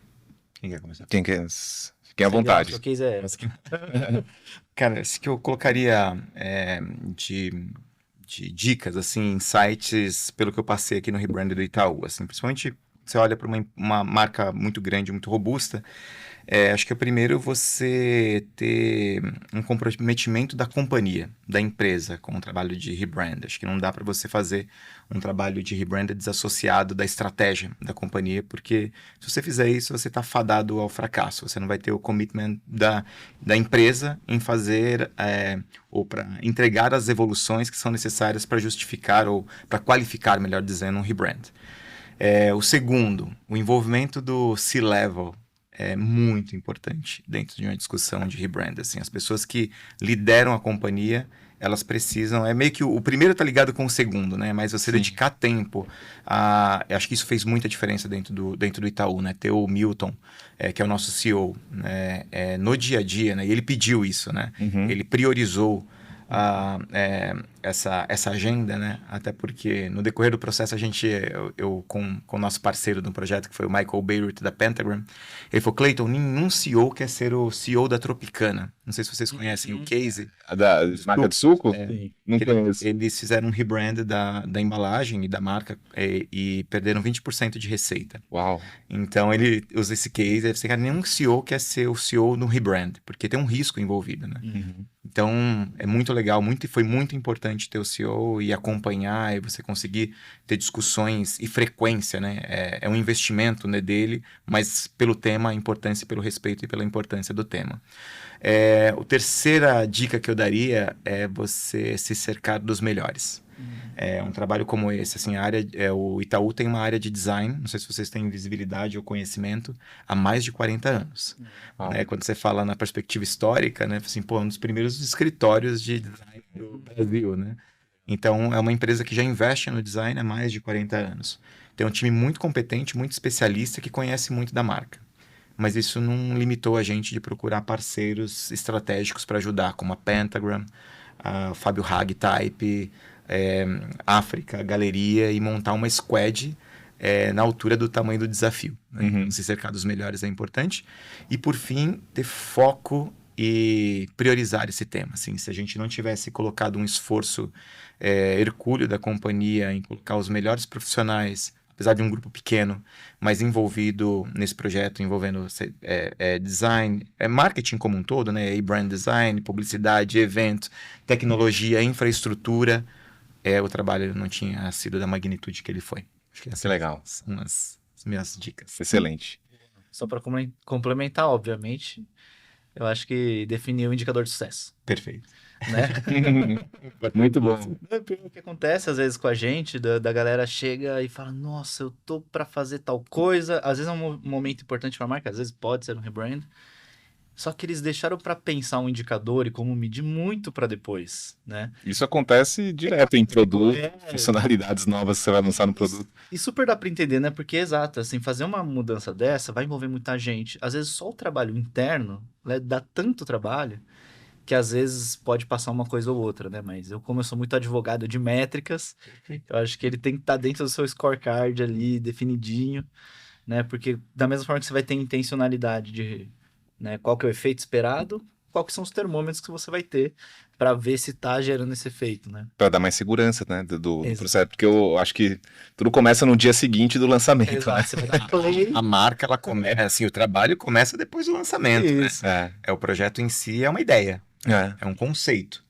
Quem quer começar? Fiquem à vontade. Se eu quiser. Cara, esse que eu colocaria de dicas, assim, insights, pelo que eu passei aqui no rebrand do Itaú, assim, principalmente você olha para uma marca muito grande, muito robusta, acho que é primeiro você ter um comprometimento da companhia, da empresa, com o trabalho de rebrand. Acho que não dá para você fazer um trabalho de rebrand desassociado da estratégia da companhia, porque se você fizer isso, você está fadado ao fracasso. Você não vai ter o commitment da empresa em fazer ou para entregar as evoluções que são necessárias para justificar ou para qualificar, melhor dizendo, um rebrand. O segundo, o envolvimento do C-level é muito importante dentro de uma discussão de rebrand. Assim, as pessoas que lideram a companhia, elas precisam... É meio que o primeiro está ligado com o segundo, né? Mas você dedicar tempo eu acho que isso fez muita diferença dentro do Itaú, né? Ter o Milton, que é o nosso CEO, né? No dia a dia, né? E ele pediu isso, né? Uhum. Ele priorizou essa agenda, né? Até porque no decorrer do processo eu com o nosso parceiro do projeto, que foi o Michael Beirut da Pentagram, ele falou: Clayton, nenhum CEO quer ser o CEO da Tropicana. Não sei se vocês conhecem o case. Da marca de suco? Não conheço. Eles fizeram um rebrand da embalagem e da marca e perderam 20% de receita. Uau! Então ele usa esse case, ele fala: nenhum CEO quer ser o CEO no rebrand, porque tem um risco envolvido, né? Uhum. Então, é muito legal, foi muito importante ter o CEO e acompanhar, e você conseguir ter discussões e frequência, né? É um investimento, né, dele, mas pelo tema, a importância, pelo respeito e pela importância do tema. A terceira dica que eu daria é você se cercar dos melhores. Um trabalho como esse, assim, o Itaú tem uma área de design, não sei se vocês têm visibilidade ou conhecimento, há mais de 40 anos. Né? Quando você fala na perspectiva histórica, né, assim, um dos primeiros escritórios de design do Brasil, né? Então, é uma empresa que já investe no design há mais de 40 anos. Tem um time muito competente, muito especialista, que conhece muito da marca. Mas isso não limitou a gente de procurar parceiros estratégicos para ajudar, como a Pentagram, a Fábio Hag Type, África, Galeria, e montar uma squad na altura do tamanho do desafio. Né? Uhum. Se cercar dos melhores é importante. E, por fim, ter foco e priorizar esse tema. Assim, se a gente não tivesse colocado um esforço hercúleo da companhia em colocar os melhores profissionais, apesar de um grupo pequeno, mas envolvido nesse projeto, envolvendo design, marketing como um todo, né? E brand design, publicidade, evento, tecnologia, infraestrutura, o trabalho não tinha sido da magnitude que ele foi. Acho que essas legal. São as minhas dicas. Excelente. Só para complementar, obviamente, eu acho que define o indicador de sucesso, Perfeito. né? Muito bom. O que acontece às vezes com a gente, da galera chega e fala, nossa, eu tô pra fazer tal coisa. Às vezes é um momento importante pra marca, às vezes pode ser um rebrand. Só que eles deixaram pra pensar um indicador e como medir muito pra depois, né? Isso acontece direto em produto, É. funcionalidades novas que você vai lançar no produto. E super dá pra entender, né? Porque, exato, assim, fazer uma mudança dessa vai envolver muita gente. Às vezes só o trabalho interno, né, dá tanto trabalho que às vezes pode passar uma coisa ou outra, né? Mas como eu sou muito advogado de métricas, eu acho que ele tem que estar dentro do seu scorecard ali, definidinho, né? Porque da mesma forma que você vai ter intencionalidade de, né, qual que é o efeito esperado, qual que são os termômetros que você vai ter para ver se tá gerando esse efeito, né? Para dar mais segurança, né, do Exato. processo. Porque eu acho que tudo começa no dia seguinte do lançamento, né? Exato, você vai dar play. A marca, ela começa, assim, o trabalho começa depois do lançamento, Isso. né? O projeto em si é uma ideia, É. é um conceito.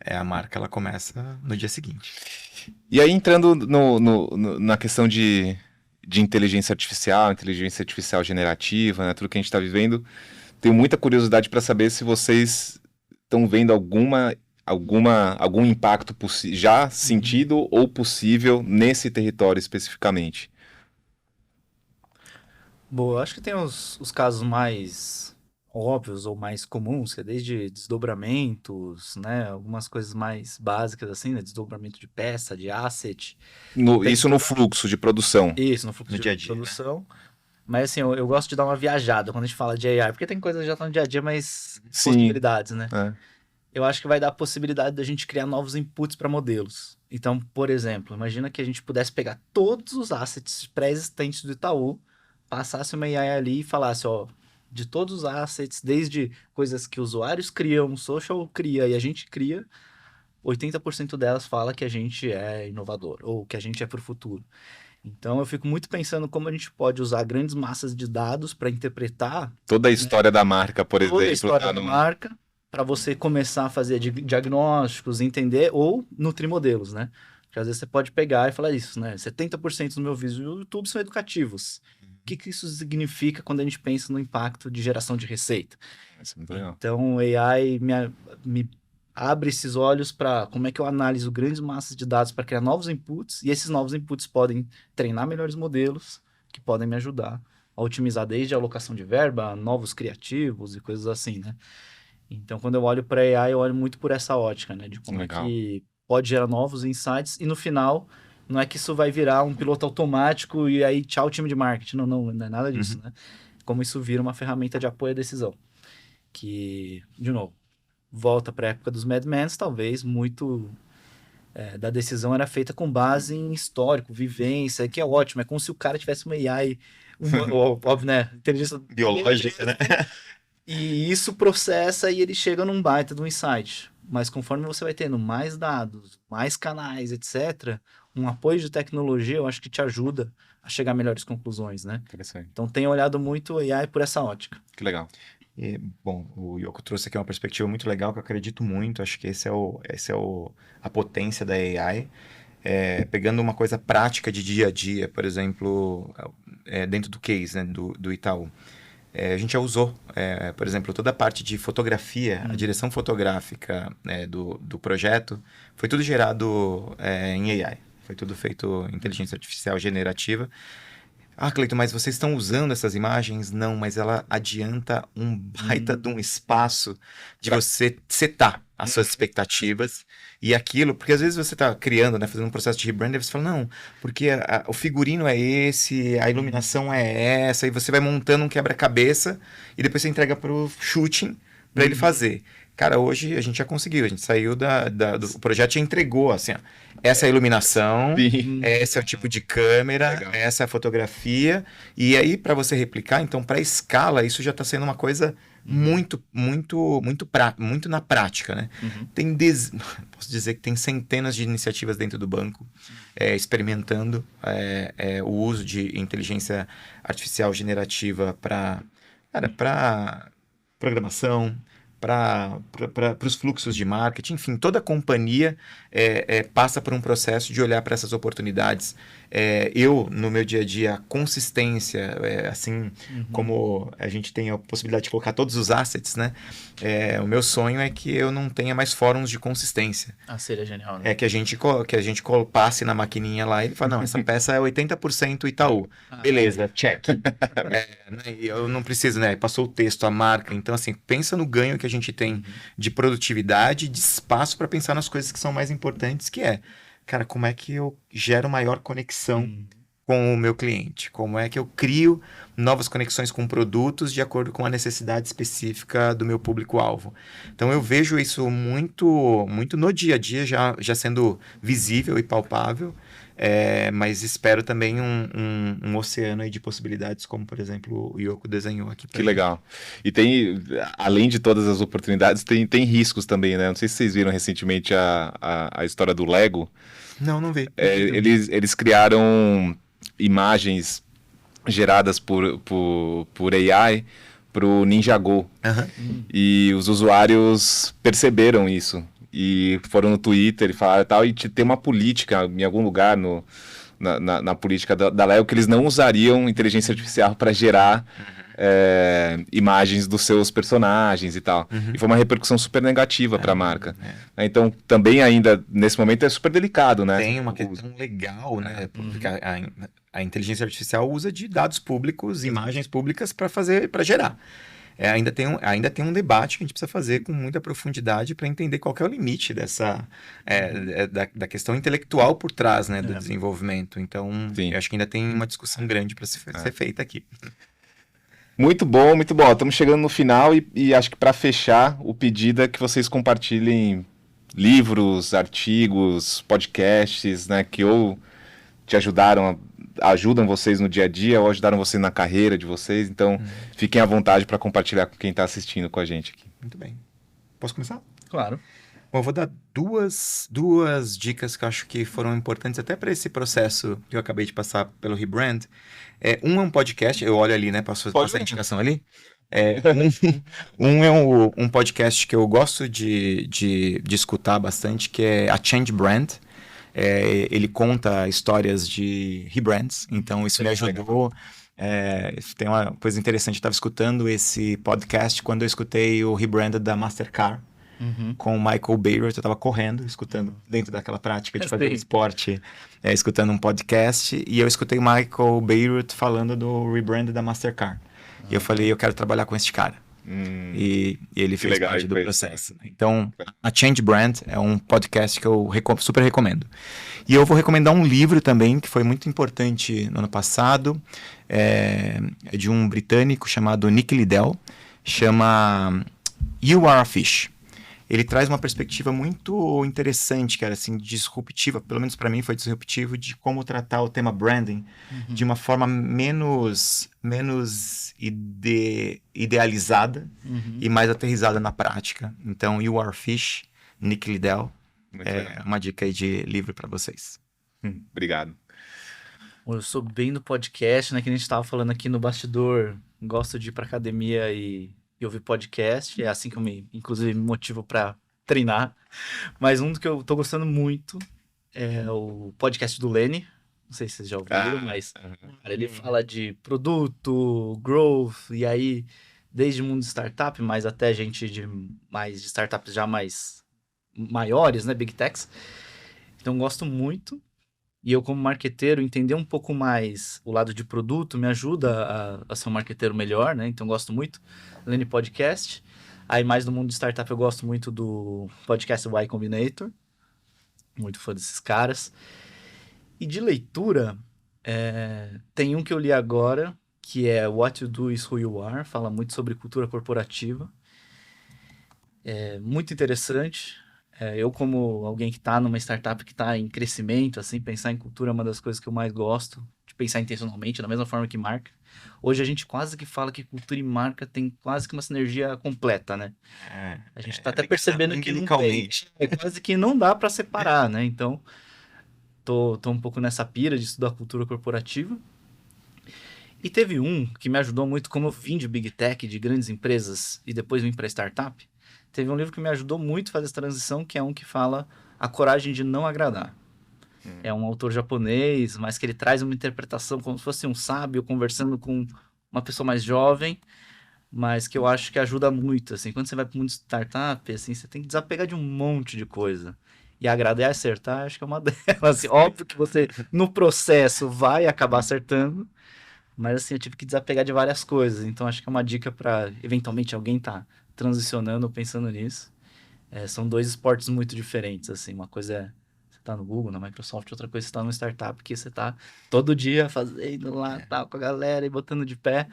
É. A marca, ela começa no dia seguinte. E aí, entrando na questão de inteligência artificial generativa, né, tudo que a gente está vivendo, tenho muita curiosidade para saber se vocês estão vendo algum impacto já sentido ou possível nesse território especificamente. Bom, eu acho que tem os casos mais óbvios ou mais comuns, que é desde desdobramentos, né? Algumas coisas mais básicas assim, né? Desdobramento de peça, de asset. Isso no fluxo de produção. Isso, no fluxo No de dia a dia, produção. Mas assim, eu gosto de dar uma viajada quando a gente fala de AI, porque tem coisas que já estão no dia a dia, mas Sim. possibilidades, né? É. Eu acho que vai dar a possibilidade da gente criar novos inputs para modelos. Então, por exemplo, imagina que a gente pudesse pegar todos os assets pré-existentes do Itaú, passasse uma AI ali e falasse, ó, de todos os assets, desde coisas que usuários criam, social cria e a gente cria, 80% delas fala que a gente é inovador ou que a gente é para o futuro. Então, eu fico muito pensando como a gente pode usar grandes massas de dados para interpretar Toda a história da marca, por toda a exemplo. história da marca para você começar a fazer diagnósticos, entender ou nutrir modelos, né? Porque às vezes você pode pegar e falar isso, né? 70% do meu vídeo no YouTube são educativos. O que isso significa quando a gente pensa no impacto de geração de receita? Isso é muito legal. Então, o AI me abre esses olhos para como é que eu analiso grandes massas de dados para criar novos inputs, e esses novos inputs podem treinar melhores modelos, que podem me ajudar a otimizar desde a alocação de verba, novos criativos e coisas assim, né? Então, quando eu olho para AI, eu olho muito por essa ótica, né? De como Legal. é que pode gerar novos insights, e no final, não é que isso vai virar um piloto automático e aí tchau time de marketing, não é nada disso, né? Como isso vira uma ferramenta de apoio à decisão. Que, de novo, volta para a época dos Mad Men, talvez muito da decisão era feita com base em histórico, vivência, que é ótimo. É como se o cara tivesse uma AI, óbvio, né? Inteligência Biológica, né? E isso processa e ele chega num baita de um insight. Mas conforme você vai tendo mais dados, mais canais, etc., um apoio de tecnologia, eu acho que te ajuda a chegar a melhores conclusões, né? Interessante. Então, tenho olhado muito o AI por essa ótica. Que legal. Bom, o Yoko trouxe aqui uma perspectiva muito legal que eu acredito muito. Acho que a potência da AI. Pegando uma coisa prática de dia a dia, por exemplo, dentro do case, né, do Itaú. A gente já usou, por exemplo, toda a parte de fotografia, a direção fotográfica do projeto, foi tudo gerado em AI. Foi tudo feito em inteligência artificial generativa. Ah, Cleiton, mas vocês estão usando essas imagens? Não, mas ela adianta um baita de um espaço de você setar as suas expectativas e aquilo, porque às vezes você está criando, né, fazendo um processo de rebranding, você fala, não, porque o figurino é esse, a iluminação é essa, e você vai montando um quebra-cabeça e depois você entrega para o shooting para ele fazer. Cara, hoje a gente já conseguiu, a gente saiu do projeto e entregou, assim, ó, essa é a iluminação, esse é o tipo de câmera, legal, essa é a fotografia, e aí para você replicar, então para escala, isso já está sendo uma coisa muito na prática, né? Posso dizer que tem centenas de iniciativas dentro do banco experimentando o uso de inteligência artificial generativa para programação, para os fluxos de marketing, enfim, toda a companhia passa por um processo de olhar para essas oportunidades Eu, no meu dia a dia, a consistência, assim como a gente tem a possibilidade de colocar todos os assets, né? O meu sonho é que eu não tenha mais fóruns de consistência. Seria genial, né? Que a gente passe na maquininha lá e ele fala, não, essa peça é 80% Itaú. Beleza, check. E eu não preciso, né? Passou o texto, a marca. Então, assim, pensa no ganho que a gente tem de produtividade, de espaço para pensar nas coisas que são mais importantes, que cara, como é que eu gero maior conexão com o meu cliente? Como é que eu crio novas conexões com produtos de acordo com a necessidade específica do meu público-alvo? Então, eu vejo isso muito, muito no dia a dia, já sendo visível e palpável, mas espero também um oceano aí de possibilidades, como, por exemplo, o Yoko desenhou aqui. Que legal. E tem, além de todas as oportunidades, tem riscos também, né? Não sei se vocês viram recentemente a história do Lego. Não vi. Eles criaram imagens geradas por AI para o Ninjago. E os usuários perceberam isso. E foram no Twitter e falaram tal. E tem uma política em algum lugar na política da Lego que eles não usariam inteligência artificial para gerar imagens dos seus personagens e tal. E foi uma repercussão super negativa para a marca. Então, também ainda, nesse momento, é super delicado, né? Tem uma questão legal, né? Porque a inteligência artificial usa de dados públicos, imagens públicas para gerar. Ainda tem um debate que a gente precisa fazer com muita profundidade para entender qual que é o limite da questão intelectual por trás, né, do desenvolvimento. Então, eu acho que ainda tem uma discussão grande para ser feita aqui. Muito bom, muito bom. Estamos chegando no final e acho que para fechar, o pedido é que vocês compartilhem livros, artigos, podcasts, né, que ou te ajudam vocês no dia a dia ou ajudaram vocês na carreira de vocês. Então, fiquem à vontade para compartilhar com quem está assistindo com a gente aqui. Muito bem. Posso começar? Claro. Bom, eu vou dar duas dicas que eu acho que foram importantes até para esse processo que eu acabei de passar pelo rebrand. É um podcast, eu olho ali, né? Posso passar a indicação ali? Um podcast que eu gosto de escutar bastante, que é a Change Brand. Ele conta histórias de rebrands, então isso me ajudou. Tem uma coisa interessante, eu estava escutando esse podcast quando eu escutei o rebrand da Mastercard. Com o Michael Beirut, eu estava correndo, escutando dentro daquela prática de fazer esporte, escutando um podcast, e eu escutei o Michael Beirut falando do rebrand da Mastercard. E eu falei, eu quero trabalhar com esse cara. E ele fez parte do processo. Então, a Change Brand é um podcast que eu super recomendo. E eu vou recomendar um livro também, que foi muito importante no ano passado, é de um britânico chamado Nick Liddell, chama You Are a Fish. Ele traz uma perspectiva muito interessante, cara, assim, disruptiva, pelo menos para mim foi disruptivo, de como tratar o tema branding de uma forma menos idealizada e mais aterrissada na prática. Então, You Are Fish, Nick Liddell, uma dica aí de livro para vocês. Obrigado. Eu sou bem do podcast, né, que a gente estava falando aqui no bastidor, gosto de ir para academia e ouvir podcast, é assim que eu inclusive me motivo para treinar, mas um do que eu tô gostando muito é o podcast do Lenny, não sei se vocês já ouviram, mas cara, ele fala de produto, growth, e aí desde o mundo de startup, mas até gente de startups já mais maiores, né, big techs, então gosto muito. E eu, como marqueteiro, entender um pouco mais o lado de produto me ajuda a ser um marqueteiro melhor, né? Então, gosto muito do Lenny Podcast. Aí, mais do mundo de startup, eu gosto muito do podcast Y Combinator. Muito fã desses caras. E de leitura, tem um que eu li agora, que é What You Do Is Who You Are. Fala muito sobre cultura corporativa. É muito interessante. Eu, como alguém que está numa startup que está em crescimento, assim, pensar em cultura é uma das coisas que eu mais gosto, de pensar intencionalmente, da mesma forma que marca. Hoje a gente quase que fala que cultura e marca tem quase que uma sinergia completa, né? A gente está até percebendo que não tem. Quase que não dá para separar, né? Então, tô um pouco nessa pira de estudar cultura corporativa. E teve um que me ajudou muito, como eu vim de Big Tech, de grandes empresas, e depois vim para startup. Teve um livro que me ajudou muito a fazer essa transição, que é um que fala A Coragem de Não Agradar. É um autor japonês, mas que ele traz uma interpretação como se fosse um sábio conversando com uma pessoa mais jovem, mas que eu acho que ajuda muito, assim. Quando você vai para o mundo de startup, assim, você tem que desapegar de um monte de coisa. E agradar e acertar, acho que é uma delas. Assim, óbvio que você, no processo, vai acabar acertando, mas assim, eu tive que desapegar de várias coisas. Então, acho que é uma dica para, eventualmente, alguém tá transicionando ou pensando nisso. São dois esportes muito diferentes, assim. Uma coisa é você tá no Google, na Microsoft, outra coisa é você tá no startup, que você tá todo dia fazendo lá, tal, com a galera e botando de pé.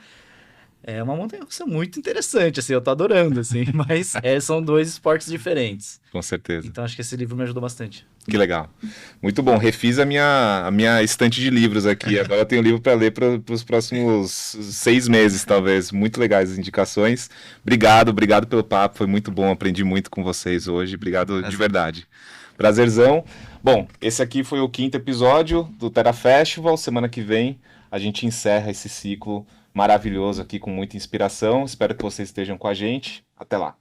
É uma montanha-russa muito interessante, assim, eu tô adorando, assim, mas são dois esportes diferentes. Com certeza. Então, acho que esse livro me ajudou bastante. Que legal. Muito bom. Refiz a minha estante de livros aqui. Agora eu tenho livro para ler para os próximos 6 meses, talvez. Muito legais as indicações. Obrigado pelo papo. Foi muito bom. Aprendi muito com vocês hoje. Obrigado de verdade. Prazerzão. Bom, esse aqui foi o 5º episódio do Terra Festival. Semana que vem a gente encerra esse ciclo maravilhoso aqui com muita inspiração. Espero que vocês estejam com a gente. Até lá.